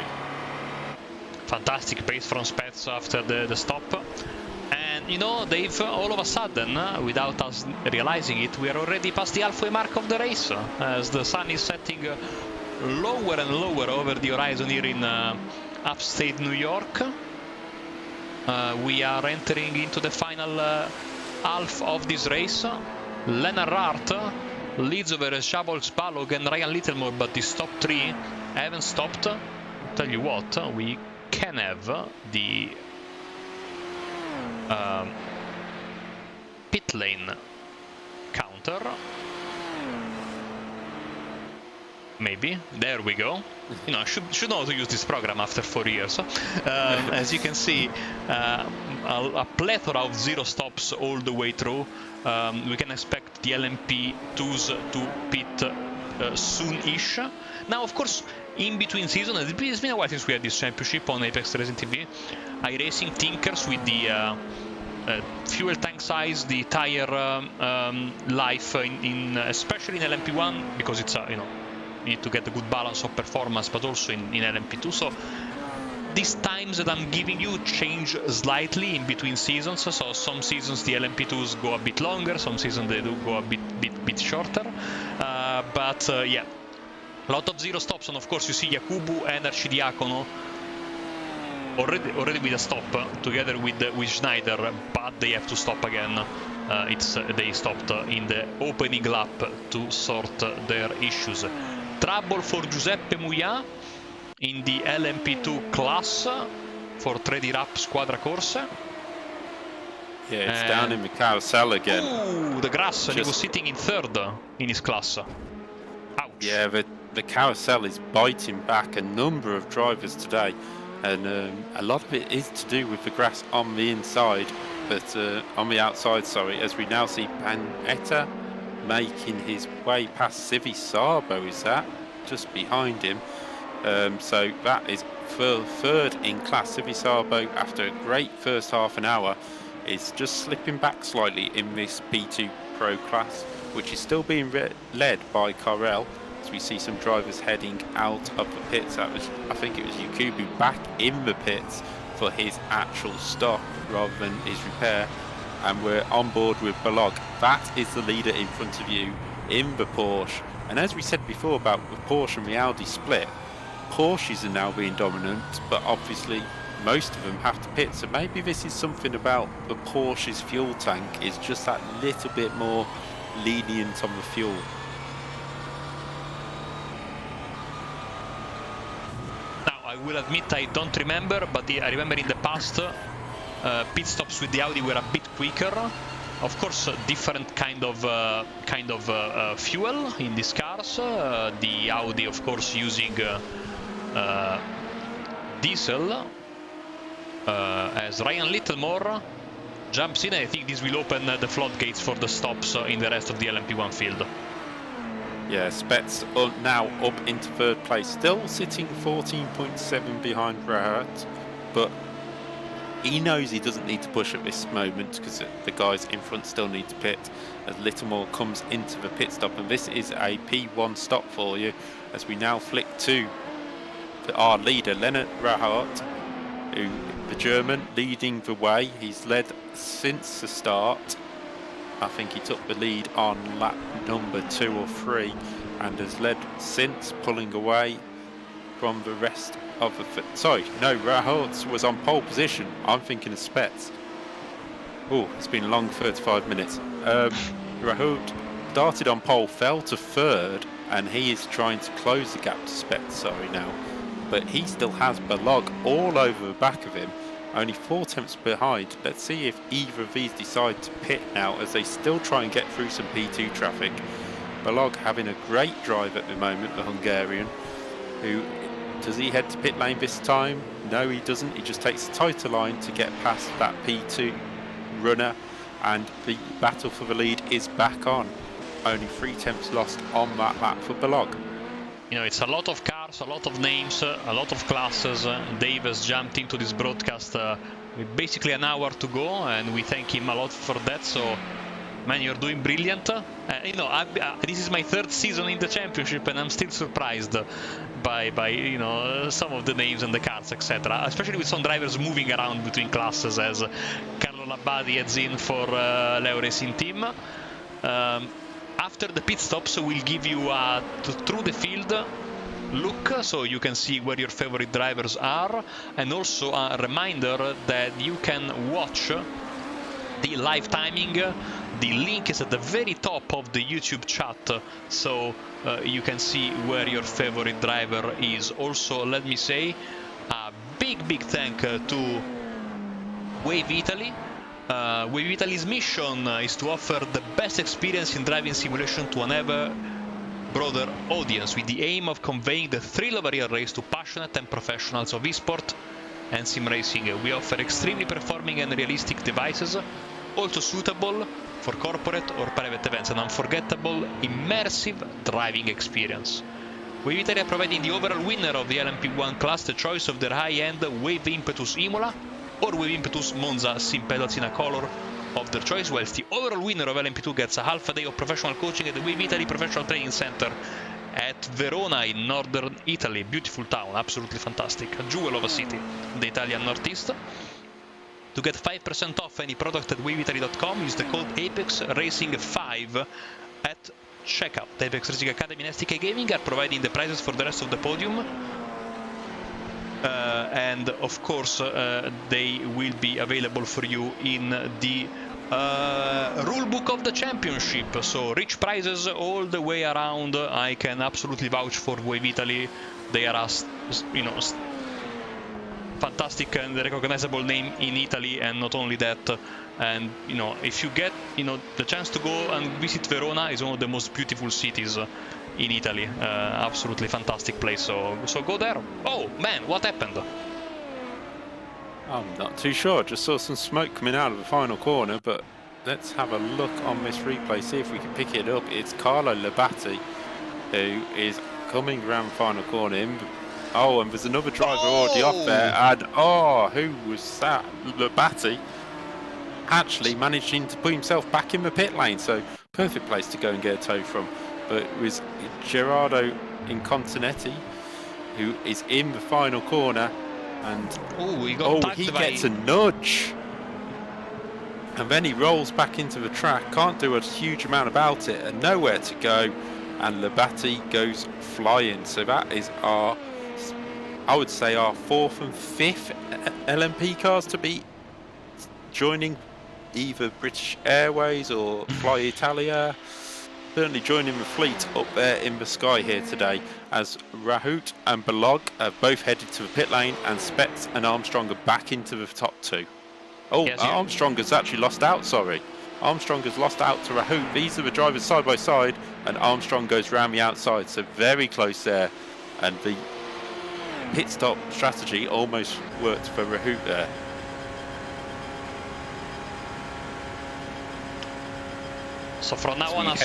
Fantastic pace from Spets after the stop. And you know, Dave, all of a sudden, without us realizing it, we are already past the halfway mark of the race, as the sun is setting lower and lower over the horizon here in upstate New York. We are entering into the final half of this race. Leonard leads over Shabolz Balog and Ryan Littlemore, but these top 3 haven't stopped. Tell you what, we can have the pit lane counter. Maybe. There we go. You know, I should know how to use this program after 4 years. As you can see, a plethora of 0 stops all the way through. We can expect the LMP2s to pit soon-ish. Now, of course, in between seasons, it's been a while since we had this championship on Apex Racing TV. iRacing tinkers with the fuel tank size, the tire life, especially in LMP1, because it's you know, you need to get a good balance of performance, but also in LMP2. So these times that I'm giving you change slightly in between seasons. So some seasons the LMP2s go a bit longer, some seasons they do go a bit shorter. But yeah, a lot of 0 stops, and of course you see Yakubu and Arcidiacono already with a stop together with Schneider, but they have to stop again. They stopped in the opening lap to sort their issues. Trouble for Giuseppe Muia in the LMP2 class for 3D Rap Squadra Corse. Yeah, it's down in the carousel again. Ooh, the grass, and he was sitting in 3rd in his class. Ouch. Yeah, the carousel is biting back a number of drivers today, and a lot of it is to do with the grass on the inside, but on the outside, sorry, as we now see Panetta making his way past Civi Sabo, is that just behind him? So that is 3rd in class. Civi Sabo, after a great first half an hour, is just slipping back slightly in this B2 Pro class, which is still being led by Carell, as we see some drivers heading out of the pits. That was, I think it was Yakubu back in the pits for his actual stop rather than his repair. And we're on board with Balog. That is the leader in front of you in the Porsche. And as we said before about the Porsche and the Audi split, Porsches are now being dominant, but obviously most of them have to pit. So maybe this is something about the Porsche's fuel tank is just that little bit more lenient on the fuel. Now, I will admit I don't remember, but I remember in the past pit stops with the Audi were a bit quicker. Of course, different kind of fuel in these cars. The Audi, of course, using diesel. As Ryan Littlemore jumps in, I think this will open the floodgates for the stops in the rest of the LMP1 field. Yeah, Spets now up into 3rd place, still sitting 14.7 behind Rahat, but he knows he doesn't need to push at this moment because the guys in front still need to pit as Littlemore comes into the pit stop. And this is a P1 stop for you as we now flick to our leader, Leonard Rahat, who, the German, leading the way. He's led since the start. I think he took the lead on lap number 2 or 3 and has led since, pulling away from the rest of the... Sorry, no, Rahout was on pole position. I'm thinking of Spets. Oh, it's been a long 35 minutes. Rahout started on pole, fell to third, and he is trying to close the gap to Spets, sorry, now. But he still has Balog all over the back of him, only 4 tenths behind. Let's see if either of these decide to pit now as they still try and get through some P2 traffic. Balog having a great drive at the moment, the Hungarian, who, does he head to pit lane this time? No, he doesn't. He just takes the tighter line to get past that P2 runner, and the battle for the lead is back on. Only 3 tenths lost on that lap for Balog. You know, it's a lot of cars, a lot of names, a lot of classes. Dave has jumped into this broadcast with basically an hour to go, and we thank him a lot for that. So, man, you're doing brilliant. You know, this is my 3rd season in the championship, and I'm still surprised by you know, some of the names and the cars, etc. Especially with some drivers moving around between classes, as Carlo Labadi heads in for Leo Racing Team. After the pit stops, we'll give you a through the field look, so you can see where your favorite drivers are, and also a reminder that you can watch the live timing. The link is at the very top of the YouTube chat, so you can see where your favorite driver is. Also, let me say a big thank to Wave Italy. Wave Italy's mission is to offer the best experience in driving simulation to an ever broader audience, with the aim of conveying the thrill of a real race to passionate and professionals of eSport and sim racing. We offer extremely performing and realistic devices, also suitable for corporate or private events, an unforgettable, immersive driving experience. Wave Italy are providing the overall winner of the LMP1 class the choice of their high-end Wave Impetus Imola or Wave Impetus Monza sim pedals in a color of their choice, whilst the overall winner of LMP2 gets a half a day of professional coaching at the Wave Italy Professional Training Center at Verona in northern Italy. Beautiful town, absolutely fantastic, a jewel of a city, the Italian Northeast. To get 5% off any product at waveitaly.com, use the code APEXRACING5 at checkout. The Apex Racing Academy and SDK Gaming are providing the prizes for the rest of the podium. And of course they will be available for you in the rulebook of the championship, so rich prizes all the way around. I can absolutely vouch for Wave Italy. They are you know, fantastic and recognizable name in Italy, and not only that, and you know, if you get, you know, the chance to go and visit Verona, is one of the most beautiful cities in Italy. Absolutely fantastic place, so go there. Oh man, what happened? I'm not too sure. Just saw some smoke coming out of the final corner, but let's have a look on this replay, see if we can pick it up. It's Carlo Labati who is coming around the final corner in. Oh, and there's another driver already off there, and oh, who was that? Labati actually managing to put himself back in the pit lane, so perfect place to go and get a tow from. But it was Gerardo Incontinetti who is in the final corner, and he gets a nudge, and then he rolls back into the track, can't do a huge amount about it, and nowhere to go, and Labati goes flying. So that is our, I would say, our 4th and 5th LMP cars to be joining either British Airways or Fly Italia. Certainly joining the fleet up there in the sky here today, as Rahout and Balog have both headed to the pit lane, and Spets and Armstrong are back into the top 2. Oh, yes, Armstrong has actually lost out, sorry. Armstrong has lost out to Rahout. These are the drivers side by side, and Armstrong goes round the outside, so very close there. And the pit stop strategy almost worked for Rahout there. So from now on,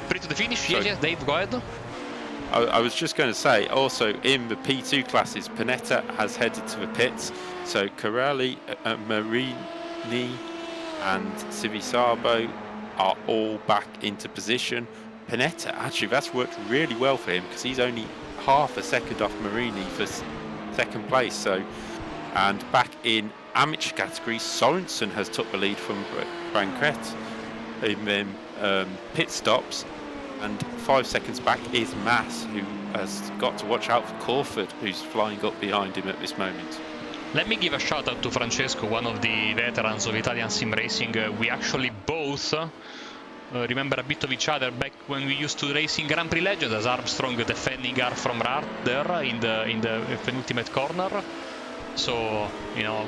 free to the finish. Yes, Dave, go ahead. I was just going to say, also in the P2 classes, Panetta has headed to the pits. So Corelli, Marini and Civisabo are all back into position. Panetta, actually, that's worked really well for him, because he's only half a second off Marini for second place. So, and back in amateur category, Sorensen has took the lead from Brancret in pit stops. And 5 seconds back is Mass, who has got to watch out for Corford, who's flying up behind him at this moment. Let me give a shout out to Francesco, one of the veterans of Italian sim racing. We actually both remember a bit of each other back when we used to race in Grand Prix Legends, as Armstrong defending R from Rart there in the penultimate corner. So, you know,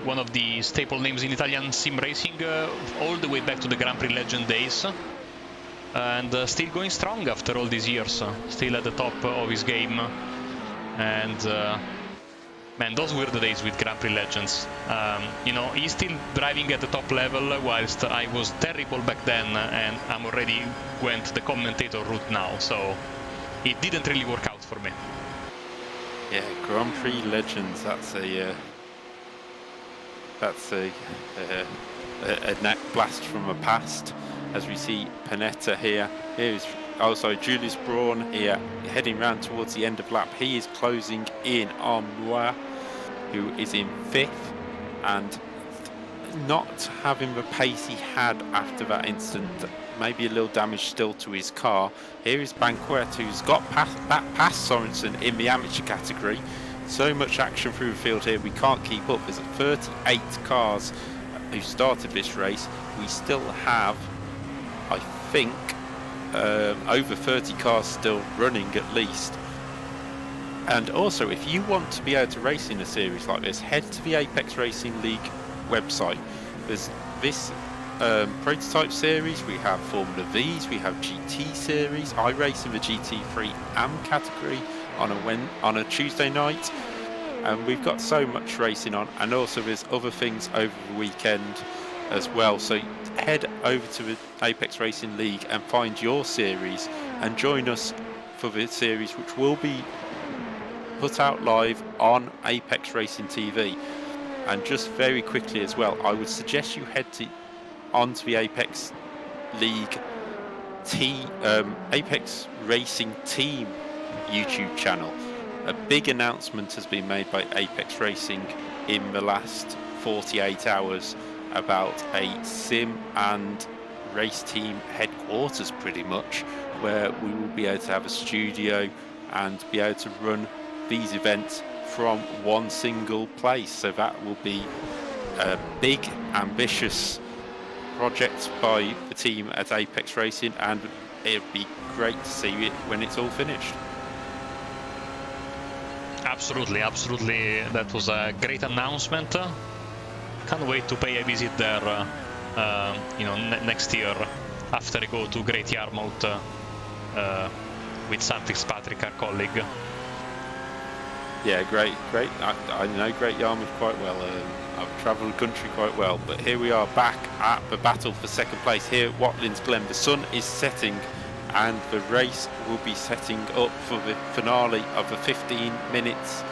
one of the staple names in Italian sim racing all the way back to the Grand Prix Legend days. And still going strong after all these years, still at the top of his game. And man, those were the days with Grand Prix Legends. You know, he's still driving at the top level, whilst I was terrible back then, and I'm already went the commentator route now, so it didn't really work out for me. Yeah, Grand Prix Legends, that's a neck blast from the past. As we see Panetta here. Here's also Julius Braun here, heading round towards the end of lap. He is closing in on Noir, who is in 5th, and not having the pace he had after that incident. Maybe a little damage still to his car. Here is Banquet, who's got back past Sorensen in the amateur category. So much action through the field here, we can't keep up. There's 38 cars who started this race. We still have, I think, over 30 cars still running at least. And also, if you want to be able to race in a series like this, head to the Apex Racing League website. There's this prototype series, we have Formula V's, we have GT series, iRacing the GT3 AM category on a Tuesday night, and we've got so much racing on, and also there's other things over the weekend as well. So head over to the Apex Racing League and find your series and join us for the series, which will be put out live on Apex Racing TV. And just very quickly as well, I would suggest you head onto the Apex League Apex Racing Team YouTube channel. A big announcement has been made by Apex Racing in the last 48 hours about a sim and race team headquarters, pretty much, where we will be able to have a studio and be able to run these events from one single place. So that will be a big, ambitious project by the team at Apex Racing, and it'll be great to see it when it's all finished. Absolutely, absolutely. That was a great announcement. Can't wait to pay a visit there, you know, next year after I go to Great Yarmouth with Sam Fitzpatrick, our colleague. Yeah, great. I know Great Yarmouth quite well. I've travelled the country quite well, but here we are back at the battle for second place here at Watkins Glen. The sun is setting, and the race will be setting up for the finale of the 15 minutes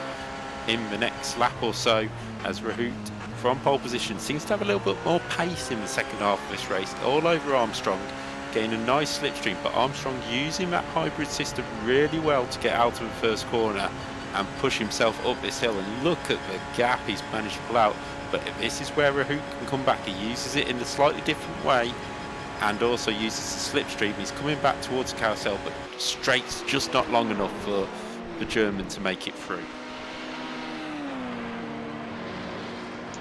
in the next lap or so, as Rahut from pole position seems to have a little bit more pace in the second half of this race, all over Armstrong, getting a nice slipstream, but Armstrong using that hybrid system really well to get out of the first corner and push himself up this hill. And look at the gap he's managed to pull out. But this is where Rahut can come back. He uses it in a slightly different way and also uses the slipstream. He's coming back towards the carousel, but straight's just not long enough for the German to make it through.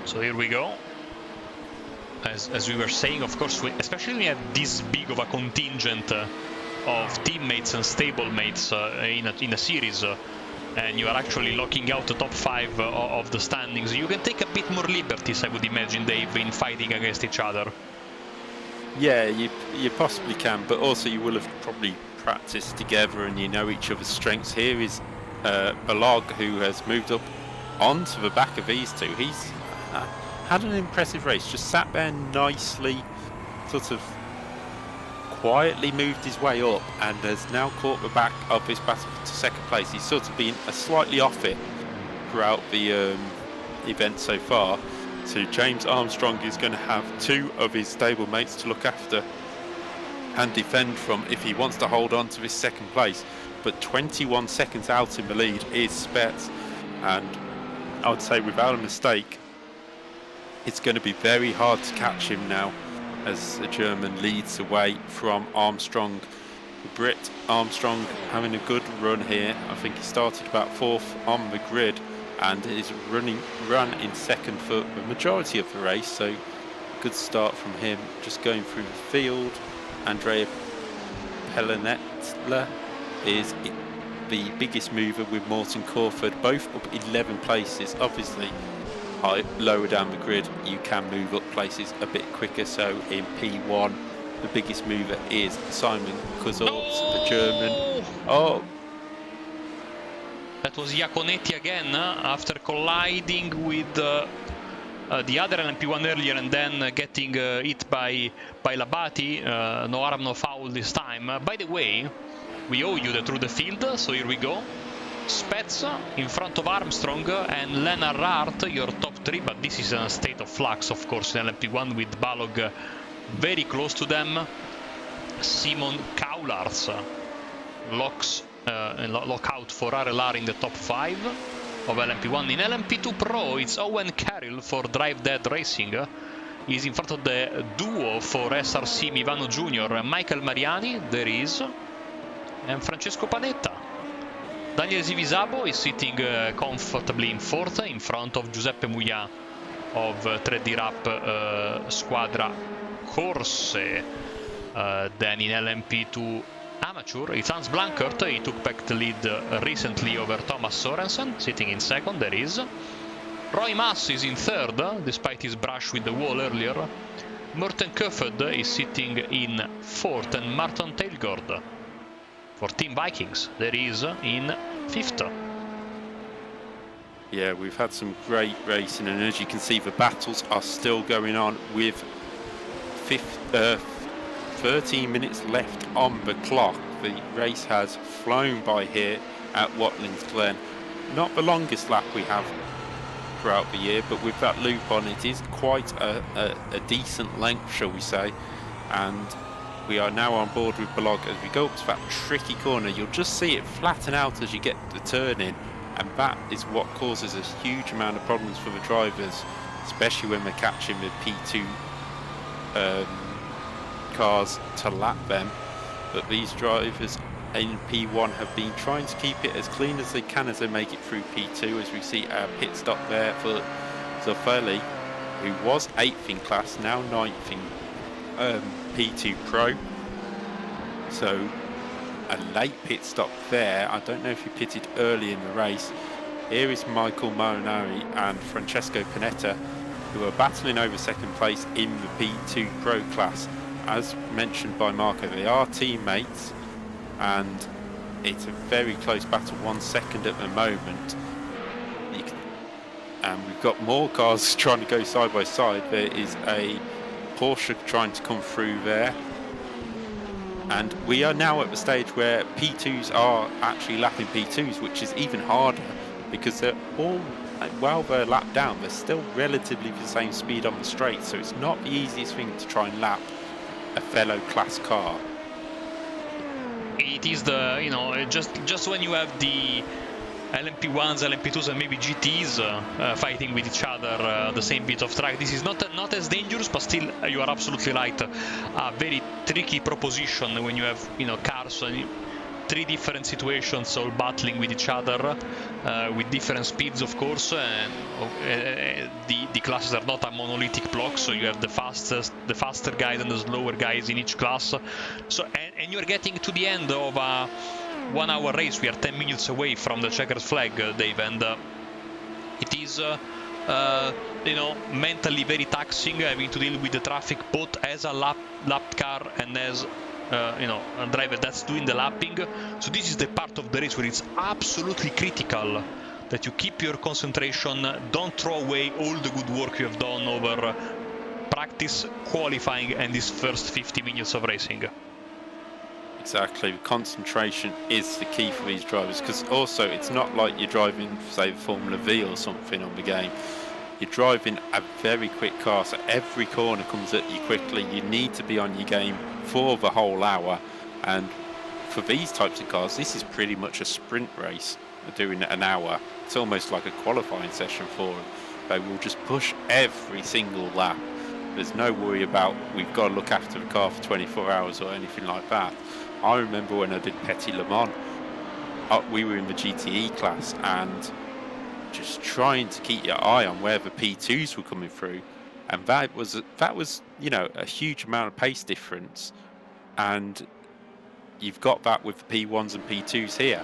So here we go. As we were saying, of course, especially when you have this big of a contingent of teammates and stablemates in a series, and you are actually locking out the top 5 of the standings, you can take a bit more liberties, I would imagine, Dave, in fighting against each other. Yeah, you possibly can, but also you will have probably practiced together and you know each other's strengths. Here is Balog, who has moved up onto the back of these two. He's had an impressive race, just sat there nicely, sort of quietly moved his way up and has now caught the back of his battle to second place. He's sort of been slightly off it throughout the event so far. So James Armstrong is going to have 2 of his stablemates to look after and defend from if he wants to hold on to his second place. But 21 seconds out in the lead is Spets, and I would say without a mistake it's going to be very hard to catch him now. as the German leads away from Armstrong. The Brit Armstrong having a good run here. I think he started about 4th on the grid and is run in 2nd for the majority of the race, so good start from him. Just going through the field, Andrea Pellinetla is the biggest mover with Morten Corford, both up 11 places. Obviously, lower down the grid you can move up places a bit quicker, so in P1 the biggest mover is Simon Kozolz, the German. Oh, that was Iaconetti again after colliding with the other LMP1 earlier and then getting hit by Labati. No harm, no foul this time. By the way, we owe you the through the field, so here we go. Spets in front of Armstrong and Leonard, your top 3, but this is a state of flux, of course, in LMP1 with Balog very close to them. Simon Kaularz locks lockout for RLR in the top 5 of LMP1. In LMP2 Pro, it's Owen Carroll for Drive Dead Racing. He's in front of the duo for SRC Mivano Jr. Michael Mariani, there is, and Francesco Panetta. Daniel Zivisabo is sitting comfortably in 4th, in front of Giuseppe Muglia of 3D Rap Squadra Corse. Then in LMP2 Amateur, it's Hans Blankert. He took back the lead recently over Thomas Sorensen, sitting in 2nd, there is. Roy Maas is in 3rd, despite his brush with the wall earlier. Morten Køffed is sitting in 4th, and Martin Tailgård for Team Vikings, there is in 5th. Yeah, we've had some great racing, and as you can see, the battles are still going on with 13 minutes left on the clock. The race has flown by here at Watkins Glen. Not the longest lap we have throughout the year, but with that loop on, it is quite a decent length, shall we say. And we are now on board with Balog. As we go up to that tricky corner, you'll just see it flatten out as you get the turn in, and that is what causes a huge amount of problems for the drivers, especially when they're catching the P2 cars to lap them. But these drivers in P1 have been trying to keep it as clean as they can as they make it through P2, as we see our pit stop there for Zofeli, who was 8th in class, now 9th in P2 Pro. So a late pit stop there. I don't know if he pitted early in the race. Here is Michael Marinari and Francesco Panetta, who are battling over 2nd place in the P2 Pro class. As mentioned by Marco, they are teammates, and it's a very close battle, 1 second at the moment. And we've got more cars trying to go side by side. There is a Porsche trying to come through there, and we are now at the stage where P2s are actually lapping P2s, which is even harder because they're all, while they're lapped down, they're still relatively the same speed on the straight, so it's not the easiest thing to try and lap a fellow class car. It is the, you know, just when you have the LMP1s, LMP2s and maybe GTs fighting with each other the same bit of track, this is not as dangerous, but still you are absolutely right, a very tricky proposition when you have, you know, cars and 3 different situations all battling with each other with different speeds, of course, and the classes are not a monolithic block, so you have the faster guys and the slower guys in each class. So and you're getting to the end of a 1 hour race. We are 10 minutes away from the checkered flag, Dave, and it is you know, mentally very taxing having to deal with the traffic both as a lapped car and as you know, a driver that's doing the lapping. So this is the part of the race where it's absolutely critical that you keep your concentration, don't throw away all the good work you have done over practice, qualifying and these first 50 minutes of racing. Exactly, concentration is the key for these drivers, because also it's not like you're driving, say, Formula V or something on the game. You're driving a very quick car, so every corner comes at you quickly. You need to be on your game for the whole hour, and for these types of cars, this is pretty much a sprint race. They're doing an hour. It's almost like a qualifying session for them. They will just push every single lap, There's no worry about we've got to look after the car for 24 hours or anything like that. I remember when I did Petit Le Mans, we were in the GTE class and just trying to keep your eye on where the P2s were coming through, and that was you know, a huge amount of pace difference, and you've got that with the P1s and P2s here.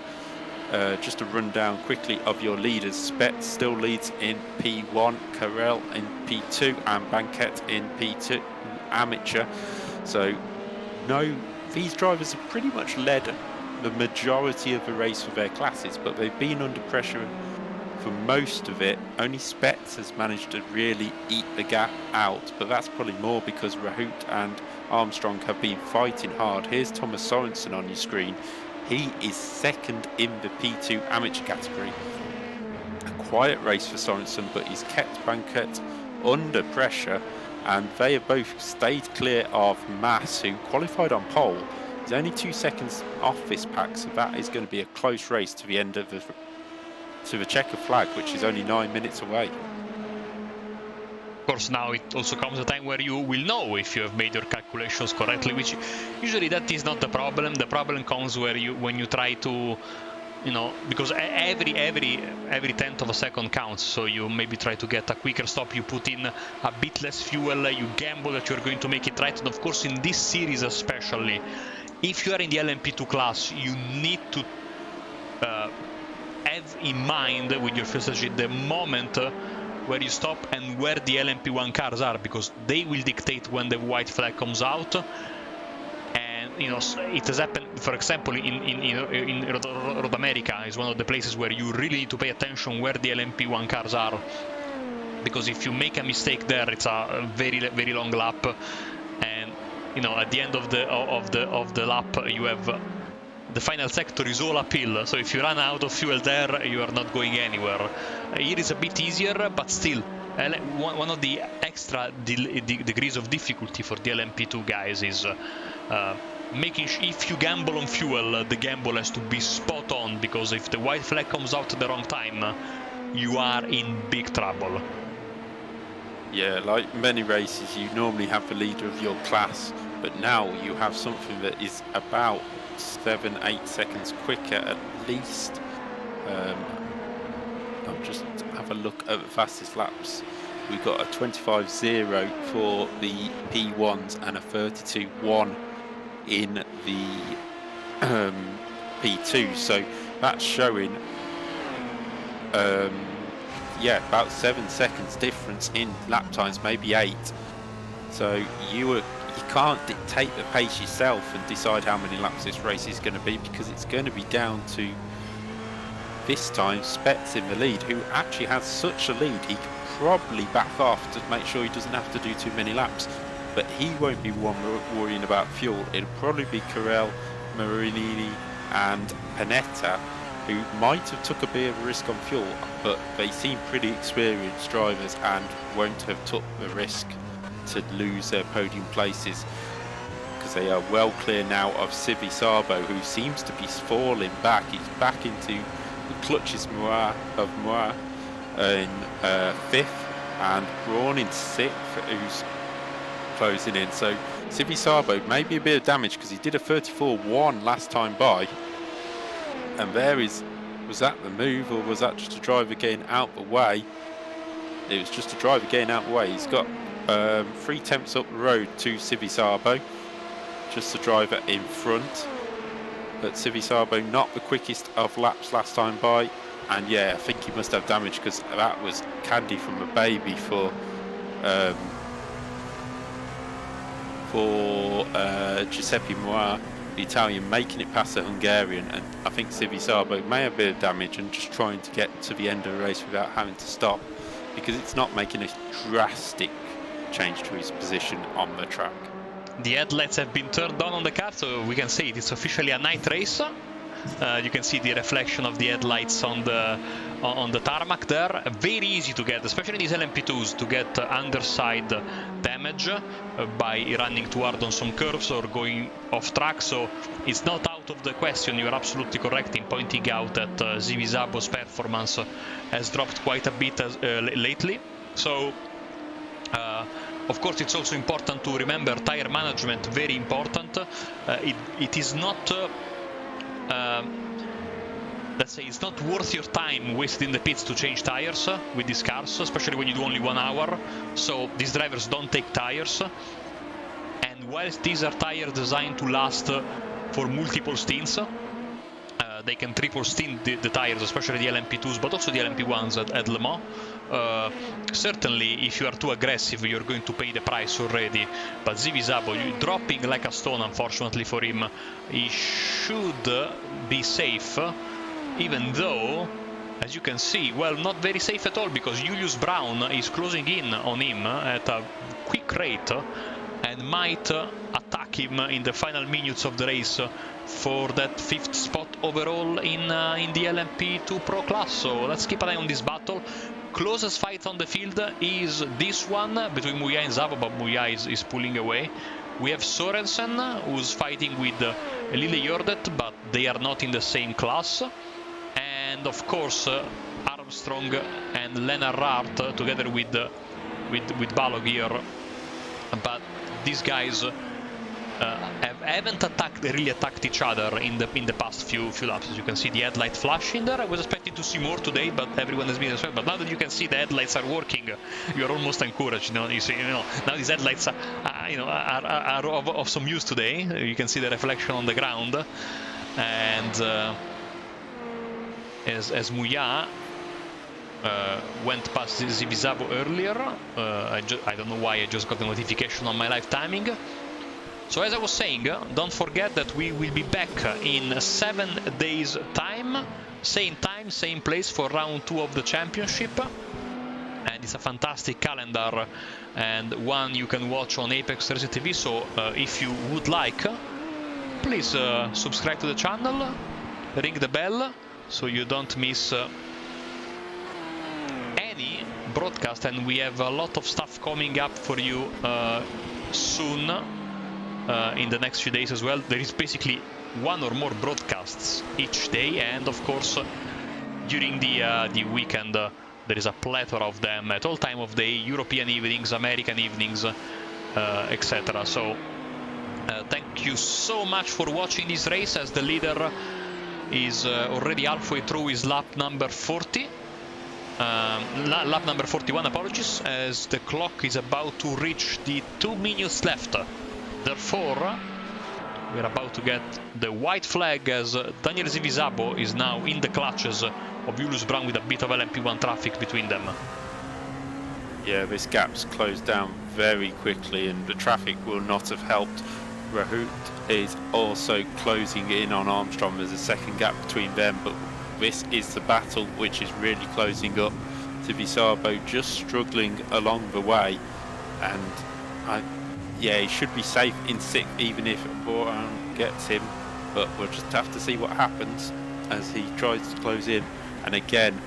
Just a rundown quickly of your leaders. Spet still leads in P1, Carell in P2, and Banquet in P2 amateur. So no, these drivers have pretty much led the majority of the race for their classes, but they've been under pressure for most of it. Only Spets has managed to really eat the gap out, but that's probably more because Rahout and Armstrong have been fighting hard. Here's Thomas Sorensen on your screen. He is second in the P2 amateur category. A quiet race for Sorensen, but he's kept Banquet under pressure, and they have both stayed clear of Mass, who qualified on pole. He's only 2 seconds off this pack, so that is going to be a close race to the end of the checker flag, which is only 9 minutes away. Of course, now it also comes a time where you will know if you have made your calculations correctly, which usually that is not the problem. The problem comes when you try to, you know, because every tenth of a second counts. So you maybe try to get a quicker stop, you put in a bit less fuel, you gamble that you're going to make it right. And of course, in this series especially, if you are in the LMP2 class, you need to have in mind with your fuel strategy the moment where you stop and where the LMP1 cars are, because they will dictate when the white flag comes out. And you know, it has happened, for example, in Road America is one of the places where you really need to pay attention where the LMP1 cars are, because if you make a mistake there, it's a very long lap, and you know, at the end of the lap, you have the final sector is all uphill, so if you run out of fuel there, you are not going anywhere. Here is a bit easier, but still, one of the extra degrees of difficulty for the LMP2 guys is making if you gamble on fuel, the gamble has to be spot on, because if the white flag comes out at the wrong time, you are in big trouble. Yeah, like many races, you normally have the leader of your class, but now you have something that is about 7-8 seconds quicker at least. I'll just have a look at the fastest laps. We've got a 25.0 for the P1s and a 32.1 in the P2, so that's showing yeah, about 7 seconds difference in lap times, maybe 8. So you can't dictate the pace yourself and decide how many laps this race is going to be, because it's going to be down to, this time, Spets in the lead, who actually has such a lead he can probably back off to make sure he doesn't have to do too many laps, but he won't be one worrying about fuel. It'll probably be Carell, Marinini and Panetta, who might have took a bit of a risk on fuel, but they seem pretty experienced drivers and won't have took the risk to lose their podium places, because they are well clear now of Sivi Sabo, who seems to be falling back. He's back into the clutches of Moir in 5th, and Braun in 6th, who's closing in. So Sivi Sabo maybe a bit of damage, because he did a 34.1 last time by, and was that the move, or was that just a driver getting out the way? It was just a driver getting out the way. He's got 3 tenths up the road to Sivi Sabo, just the driver in front, but Sivi Sabo not the quickest of laps last time by, and yeah, I think he must have damage, because that was candy from a baby for Giuseppe Moir, the Italian, making it past the Hungarian, and I think Sivi Sabo may have a bit of damage and just trying to get to the end of the race without having to stop, because it's not making a drastic change to his position on the track. The headlights have been turned on the car, so we can say it's officially a night race. You can see the reflection of the headlights on the tarmac there. Very easy to get, especially in these LMP2s, to get underside damage by running too hard on some curves or going off track. So it's not out of the question. You are absolutely correct in pointing out that Sivi Sabo's performance has dropped quite a bit lately. So Of course, it's also important to remember tire management, very important. It is not, let's say, it's not worth your time wasted in the pits to change tires with these cars, especially when you do only 1 hour. So these drivers don't take tires. And whilst these are tires designed to last for multiple stints, they can triple stint the tires, especially the LMP2s, but also the LMP1s at Le Mans. Certainly, if you are too aggressive, you're going to pay the price already. But Zivisabo, you're dropping like a stone, unfortunately for him. He should be safe, even though, as you can see, well, not very safe at all, because Julius Brown is closing in on him at a quick rate and might attack him in the final minutes of the race for that 5th spot overall in the LMP2 Pro class. So let's keep an eye on this battle. Closest fight on the field is this one between Muya and Zavo, but Muya is pulling away. We have Sorensen, who's fighting with Lille Jordet, but they are not in the same class. And of course Armstrong and Leonard together with Balog here. But these guys haven't really attacked each other in the past few laps. As you can see the headlight flashing there. I was expecting to see more today, but everyone has been as well. But now that you can see the headlights are working, you're almost encouraged. You see, now these headlights are of some use today. You can see the reflection on the ground, and as Muya went past Zivisabo earlier, I don't know why I just got the notification on my live timing. So as I was saying, don't forget that we will be back in 7 days time, same place for round 2 of the championship. And it's a fantastic calendar and one you can watch on Apex Racing TV. So if you would like, please subscribe to the channel, ring the bell so you don't miss any broadcast, and we have a lot of stuff coming up for you soon in the next few days as well. There is basically 1 or more broadcasts each day, and of course during the weekend there is a plethora of them at all time of day, European evenings, American evenings, etc. So thank you so much for watching this race, as the leader is already halfway through his lap number 40. Lap number 41, apologies, as the clock is about to reach the 2 minutes left. Therefore, we're about to get the white flag, as Daniel Zivisabo is now in the clutches of Julius Brown with a bit of LMP1 traffic between them. Yeah, this gap's closed down very quickly, and the traffic will not have helped. Rahut is also closing in on Armstrong. There's a second gap between them, but this is the battle which is really closing up. Zivisabo just struggling along the way, and yeah, he should be safe in 6th, even if Brown gets him, but we'll just have to see what happens as he tries to close in. And again,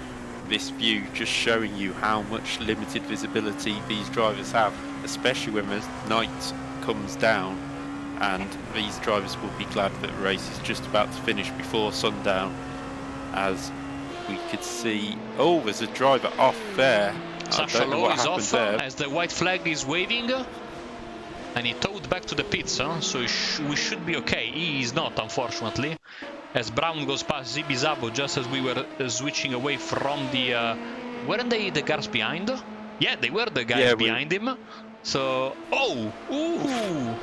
this view just showing you how much limited visibility these drivers have, especially when the night comes down, and these drivers will be glad that the race is just about to finish before sundown. As we could see, oh, there's a driver off there. Sasha Lowe is off as the white flag is waving, and he towed back to the pits, so we should be okay. He is not, unfortunately, as Brown goes past Zivisabo just as we were switching away from the... weren't they the cars behind? Yeah, they were the guys behind him. So, oh, ooh!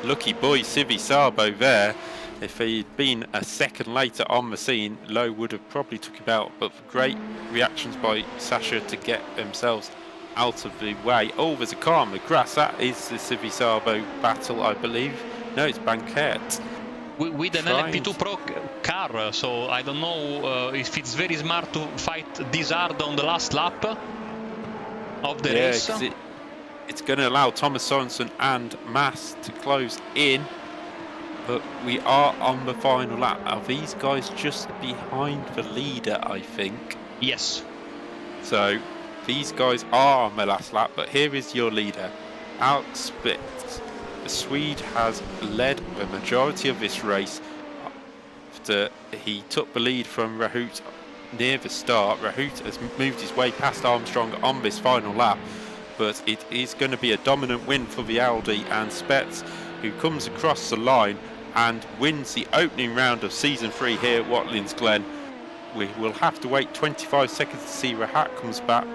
Lucky boy Zivisabo there. If he'd been a second later on the scene, Lowe would have probably took him out, but great reactions by Sasha to get themselves out of the way. Oh, there's a car on the grass. That is the Zivisabo battle, I believe. No, it's Banquet. With an LMP2 Pro car, so I don't know if it's very smart to fight this hard on the last lap of the race. It's going to allow Thomas Sorensen and Mass to close in, but we are on the final lap. Are these guys just behind the leader, I think? Yes. So these guys are on the last lap, but here is your leader, Alex Spitz. The Swede has led the majority of this race after he took the lead from Rahut near the start. Rahut has moved his way past Armstrong on this final lap, but it is going to be a dominant win for Vialdi and Spets, who comes across the line and wins the opening round of Season 3 here at Watkins Glen. We will have to wait 25 seconds to see Rahat comes back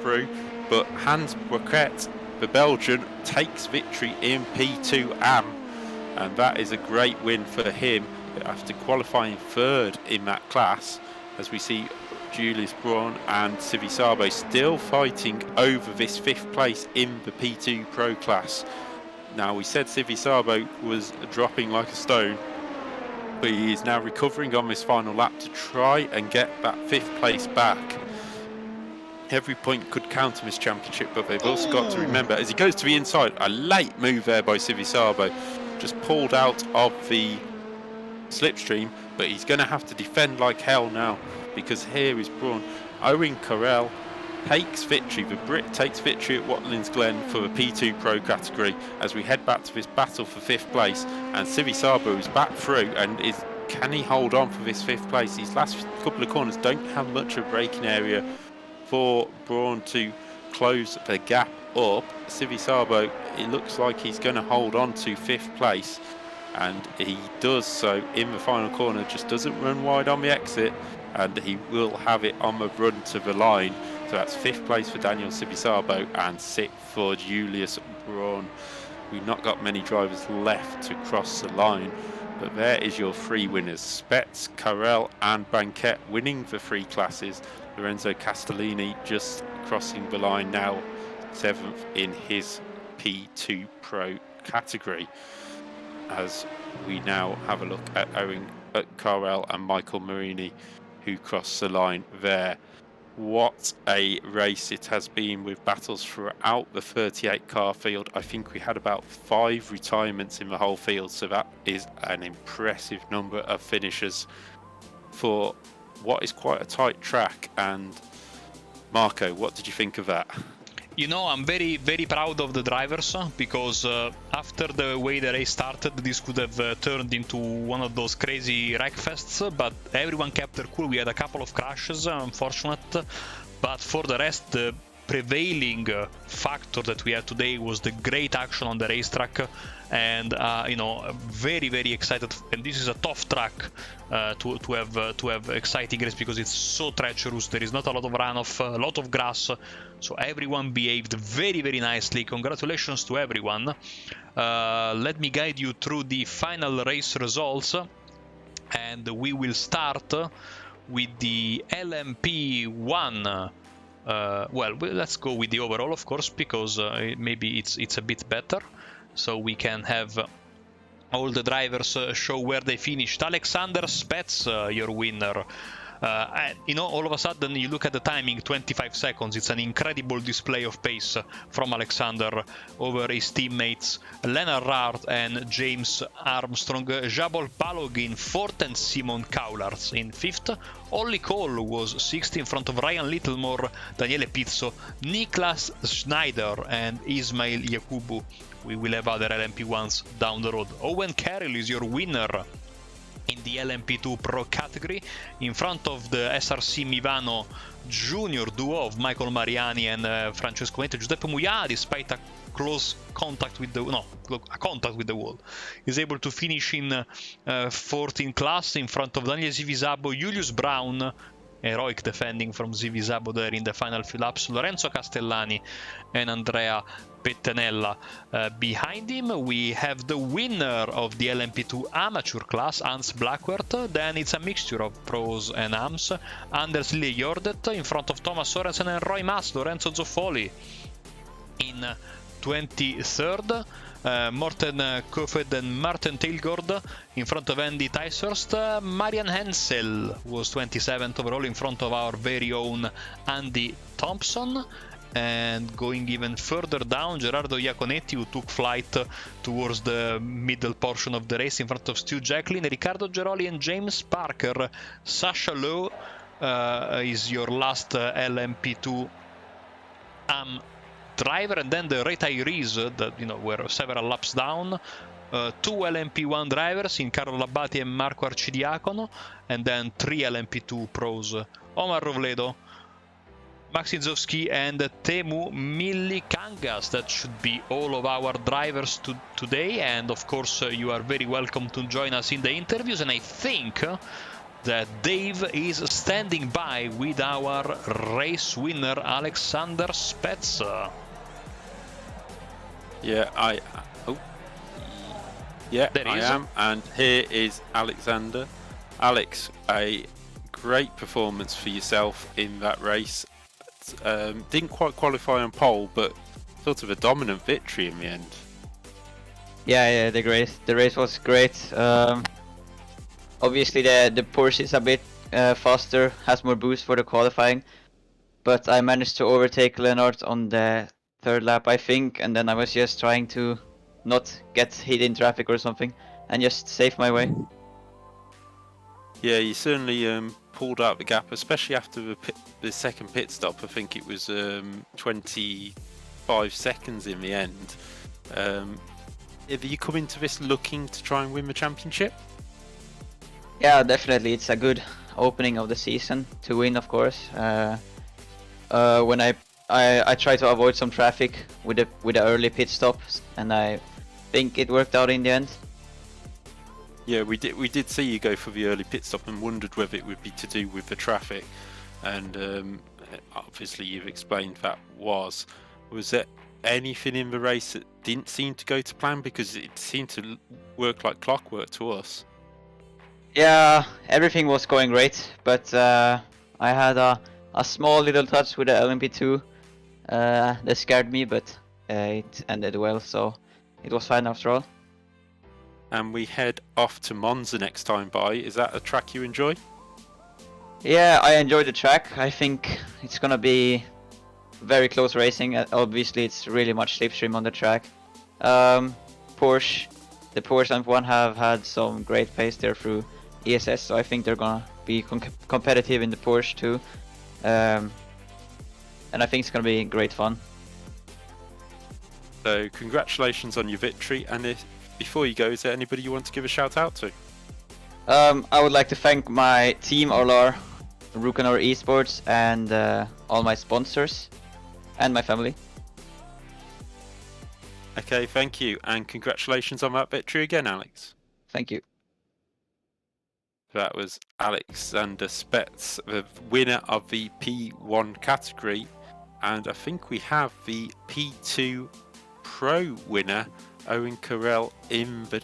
through, but Hans Broquet, the Belgian, takes victory in P2 AM, and that is a great win for him after qualifying third in that class, as we see Julius Braun and Civisabo still fighting over this 5th place in the P2 Pro class. Now, we said Civisabo was dropping like a stone, but he is now recovering on this final lap to try and get that 5th place back. Every point could count in this championship, but they've also got to remember, as he goes to the inside, a late move there by Civisabo, just pulled out of the slipstream, but he's going to have to defend like hell now, because here is Braun. Owen Carell takes victory, the Brit takes victory at Watkins Glen for the P2 Pro category, as we head back to this battle for 5th place, and Civisabo is back through, and can he hold on for this 5th place? These last couple of corners don't have much of a braking area for Braun to close the gap up. Civisabo, it looks like he's going to hold on to 5th place, and he does so in the final corner, just doesn't run wide on the exit, and he will have it on the run to the line. So that's 5th place for Daniel Civisabo and 6th for Julius Braun. We've not got many drivers left to cross the line, but there is your 3 winners: Spets, Carell and Banquet winning the 3 classes. Lorenzo Castellini just crossing the line now, 7th in his P2 Pro category. As we now have a look at Owen Carell and Michael Marini, who crossed the line there. What a race it has been, with battles throughout the 38 car field. I think we had about 5 retirements in the whole field, so that is an impressive number of finishers for what is quite a tight track. And Marco, what did you think of that? You know, I'm very, very proud of the drivers, because after the way the race started, this could have turned into one of those crazy wreck fests, but everyone kept their cool. We had a couple of crashes, unfortunate, but for the rest, the prevailing factor that we had today was the great action on the racetrack, and you know, very, very excited. And this is a tough track to have exciting race, because it's so treacherous. There is not a lot of runoff, a lot of grass, so everyone behaved very, very nicely. Congratulations to everyone. Let me guide you through the final race results, and we will start with the LMP1. Well, let's go with the overall, of course, because maybe it's a bit better, so we can have all the drivers show where they finished. Alexander Spets, your winner. And, you know, all of a sudden you look at the timing, 25 seconds. It's an incredible display of pace from Alexander over his teammates Leonard and James Armstrong. Jabol Palog in 4th and Simon Kaularts in 5th. Olli Cole was 6th in front of Ryan Littlemore, Daniele Pizzo, Niklas Schneider and Ismail Yakubu. We will have other LMP1s down the road. Owen Carroll is your winner in the LMP2 Pro category, in front of the SRC Mivano Junior duo of Michael Mariani and Francesco Panetta. Giuseppe Muia, despite a close contact with the wall, is able to finish in 14th class in front of Daniel Civisabo, Julius Braun, heroic defending from Civisabo there in the final few laps, Lorenzo Castellani and Andrea Pettenella. Behind him we have the winner of the LMP2 amateur class, Hans Blackworth. Then it's a mixture of pros and ams. Anders Lille-Jordet in front of Thomas Sorensen and Roy Maas. Lorenzo Zoffoli in 23rd. Morten Kofed and Martin Tailgord in front of Andy Ticehurst. Marian Hensel was 27th overall in front of our very own Andy Thompson. And going even further down, Gerardo Iaconetti, who took flight towards the middle portion of the race in front of Stu Jacklin, Riccardo Geroli and James Parker. Sasha Lowe is your last LMP2 driver, and then the retirees that, you know, were several laps down. 2 LMP1 drivers in Carlo Labbati and Marco Arcidiacono, and then 3 LMP2 pros: Omar Rovledo, Maksinzowski and Teemu Millikangas. That should be all of our drivers today, and of course you are very welcome to join us in the interviews. And I think that Dave is standing by with our race winner Alexander Spets. Yeah, I am, and here is Alexander. Alex, a great performance for yourself in that race. Didn't quite qualify on pole, but sort of a dominant victory in the end. Yeah, the race was great. Obviously the Porsche is a bit faster, has more boost for the qualifying, but I managed to overtake Leonard on the third lap, I think, and then I was just trying to not get hit in traffic or something and just save my way. Yeah, you certainly pulled out the gap, especially after the second pit stop. I think it was 25 seconds in the end. Have you come into this looking to try and win the championship? Yeah, definitely. It's a good opening of the season to win, of course. When I try to avoid some traffic with the early pit stops, and I think it worked out in the end. Yeah, we did see you go for the early pit stop and wondered whether it would be to do with the traffic, and obviously you've explained that was. Was there anything in the race that didn't seem to go to plan? Because it seemed to work like clockwork to us. Yeah, everything was going great, but I had a small little touch with the LMP2 that scared me, but it ended well, so it was fine after all. And we head off to Monza next time by. Is that a track you enjoy? Yeah, I enjoy the track. I think it's gonna be very close racing. Obviously, it's really much slipstream on the track. The Porsche M1 have had some great pace there through ESS, so I think they're gonna be competitive in the Porsche too. And I think it's gonna be great fun. So congratulations on your victory, and before you go, is there anybody you want to give a shout out to? I would like to thank my team, ARL, Rukanor eSports, and all my sponsors, and my family. Okay, thank you, and congratulations on that victory again, Alex. Thank you. That was Alexander Spets, the winner of the P1 category, and I think we have the P2 Pro winner, Owen Carell, in the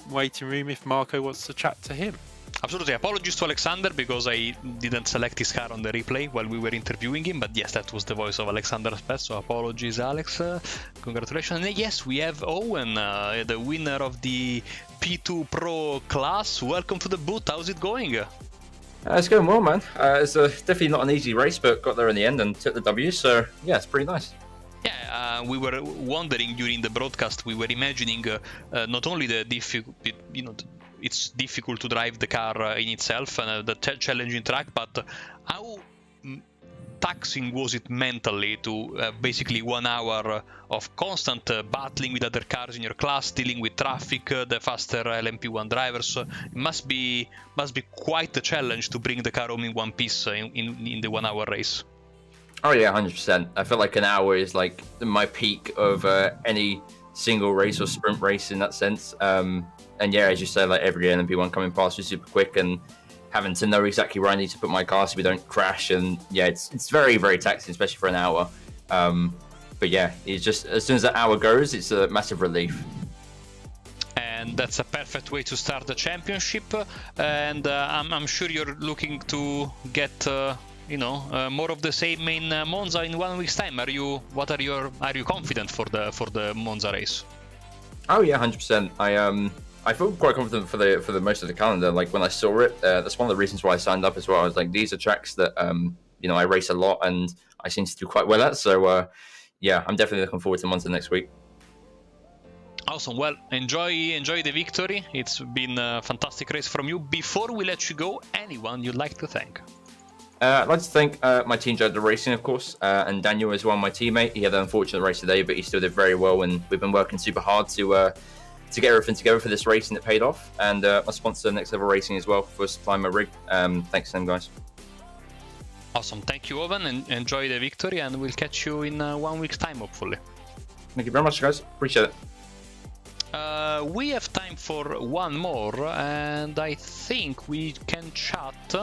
waiting room if Marco wants to chat to him. Absolutely. Apologies to Alexander because I didn't select his car on the replay while we were interviewing him, but yes, that was the voice of Alexander Spets, so apologies, Alex. Congratulations. And yes, we have Owen, the winner of the P2 Pro class. Welcome to the booth. How's it going? It's going well, man. It's definitely not an easy race, but got there in the end and took the W, so yeah, it's pretty nice. Yeah, we were wondering during the broadcast, we were imagining not only the it's difficult to drive the car in itself and the challenging track, but how taxing was it mentally to basically 1 hour of constant battling with other cars in your class, dealing with traffic, the faster LMP1 drivers. It must be quite a challenge to bring the car home in one piece in the 1 hour race. Oh yeah, 100%. I feel like an hour is like my peak of any single race or sprint race in that sense. And yeah, as you said, like every LMP1 coming past you super quick and having to know exactly where I need to put my car so we don't crash. And yeah, it's very, very taxing, especially for an hour. But yeah, it's just as soon as that hour goes, it's a massive relief. And that's a perfect way to start the championship. And I'm sure you're looking to get more of the same in Monza in 1 week's time. Are you confident for the Monza race? Oh yeah, 100%. I feel quite confident for the most of the calendar. Like when I saw it, that's one of the reasons why I signed up as well. I was like, these are tracks that I race a lot and I seem to do quite well at. So yeah, I'm definitely looking forward to Monza next week. Awesome. Well, enjoy the victory. It's been a fantastic race from you. Before we let you go, anyone you'd like to thank? I'd like to thank my team, Untitled Racing, of course, and Daniel as well, my teammate. He had an unfortunate race today, but he still did very well, and we've been working super hard to get everything together for this race, and it paid off. And my sponsor, Next Level Racing, as well, for supplying my rig. Thanks to them, guys. Awesome. Thank you, Owen, and enjoy the victory, and we'll catch you in 1 week's time, hopefully. Thank you very much, guys. Appreciate it. We have time for one more, and I think we can chat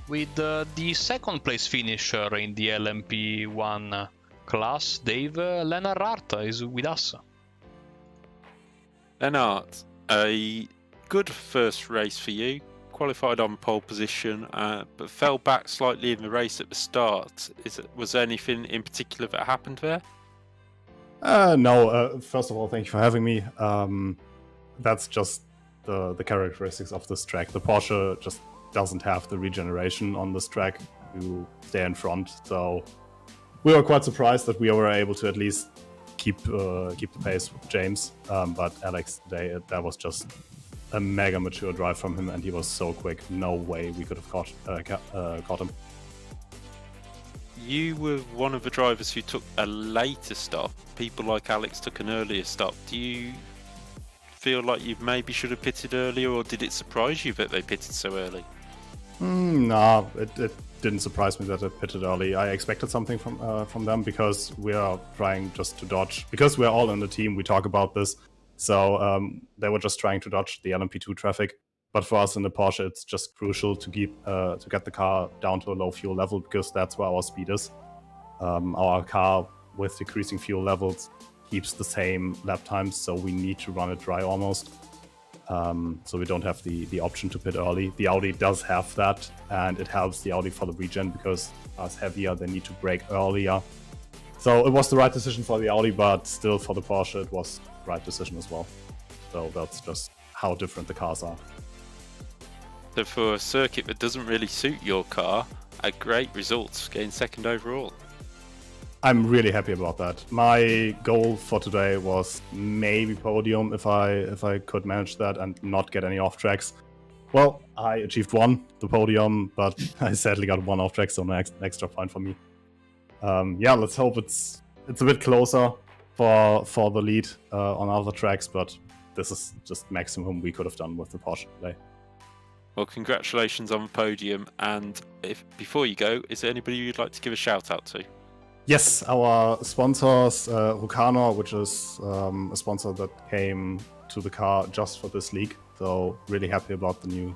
with the second place finisher in the LMP1 class. Dave, Leonard is with us. Leonard, a good first race for you. Qualified on pole position, but fell back slightly in the race at the start. Was there anything in particular that happened there? No, first of all, thank you for having me. That's just the characteristics of this track. The Porsche just doesn't have the regeneration on this track to stay in front. So we were quite surprised that we were able to at least keep the pace with James. But Alex today, that was just a mega mature drive from him, and he was so quick. No way we could have caught him. You were one of the drivers who took a later stop. People like Alex took an earlier stop. Do you feel like you maybe should have pitted earlier, or did it surprise you that they pitted so early? No, it didn't surprise me that they pitted early. I expected something from them because we are trying just to dodge. Because we're all in the team, we talk about this. So they were just trying to dodge the LMP2 traffic. But for us in the Porsche, it's just crucial to get the car down to a low fuel level, because that's where our speed is. Our car, with decreasing fuel levels, keeps the same lap times, so we need to run it dry almost. So we don't have the option to pit early. The Audi does have that, and it helps the Audi for the regen, because as heavier, they need to brake earlier. So it was the right decision for the Audi, but still for the Porsche, it was the right decision as well. So that's just how different the cars are. So for a circuit that doesn't really suit your car, a great result, getting second overall. I'm really happy about that. My goal for today was maybe podium if I could manage that and not get any off tracks. Well, I achieved one, the podium, but I sadly got one off track, so an extra point for me. Yeah, let's hope it's a bit closer for the lead on other tracks, but this is just maximum we could have done with the Porsche today. Well, congratulations on the podium, and before you go, is there anybody you'd like to give a shout out to? Yes, our sponsors, Rucano, which is a sponsor that came to the car just for this league. So really happy about the new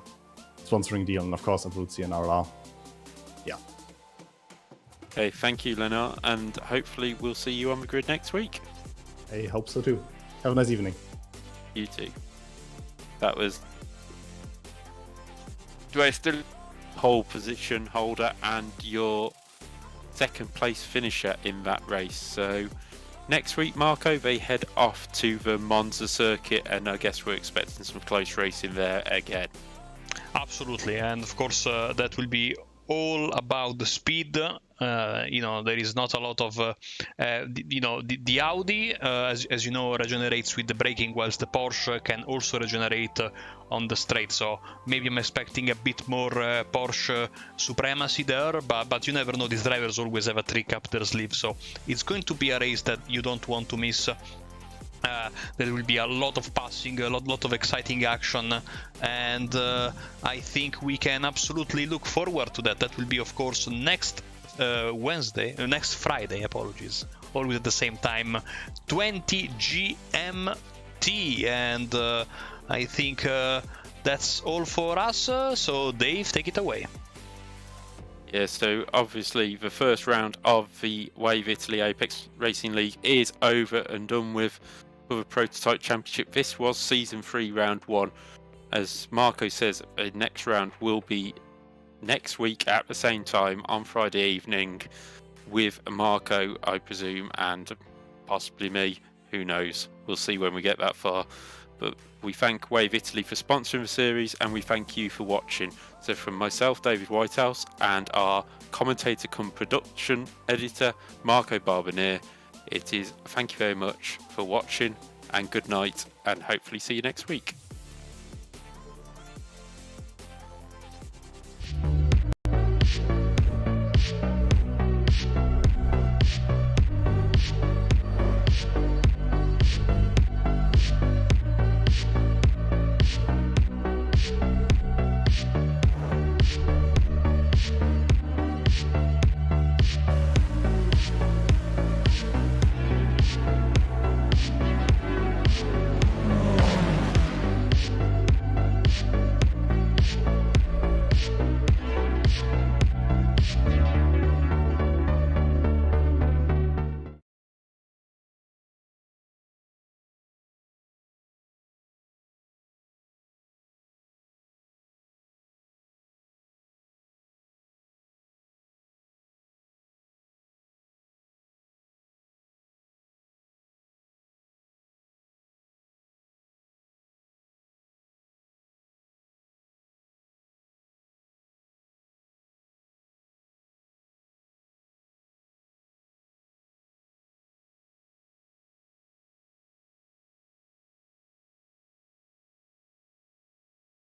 sponsoring deal, and of course Abruzzi and ARL. Yeah. Okay, thank you, Leonard, and hopefully we'll see you on the grid next week. I hope so too. Have a nice evening. You too. That was still pole position holder and your second place finisher in that race. So next week, Marco, they head off to the Monza circuit, and I guess we're expecting some close racing there again. Absolutely, and of course that will be all about the speed. There is not a lot of the Audi as you know regenerates with the braking, whilst the Porsche can also regenerate on the straight. So maybe I'm expecting a bit more Porsche supremacy there, but you never know. These drivers always have a trick up their sleeve, so it's going to be a race that you don't want to miss. There will be a lot of passing, a lot of exciting action, and I think we can absolutely look forward to that. That will be, of course, next Friday, apologies, always at the same time, 20 GMT, and I think that's all for us. So Dave, take it away. Yeah, so obviously the first round of the Wave Italy Apex Racing League is over and done with for the Prototype Championship. This was Season 3, Round 1. As Marco says, the next round will be next week at the same time on Friday evening with Marco, I presume, and possibly me. Who knows? We'll see when we get that far. But we thank Wave Italy for sponsoring the series, and we thank you for watching. So from myself, David Whitehouse, and our commentator cum production editor, Marco Barbanir, it is thank you very much for watching, and good night, and hopefully see you next week.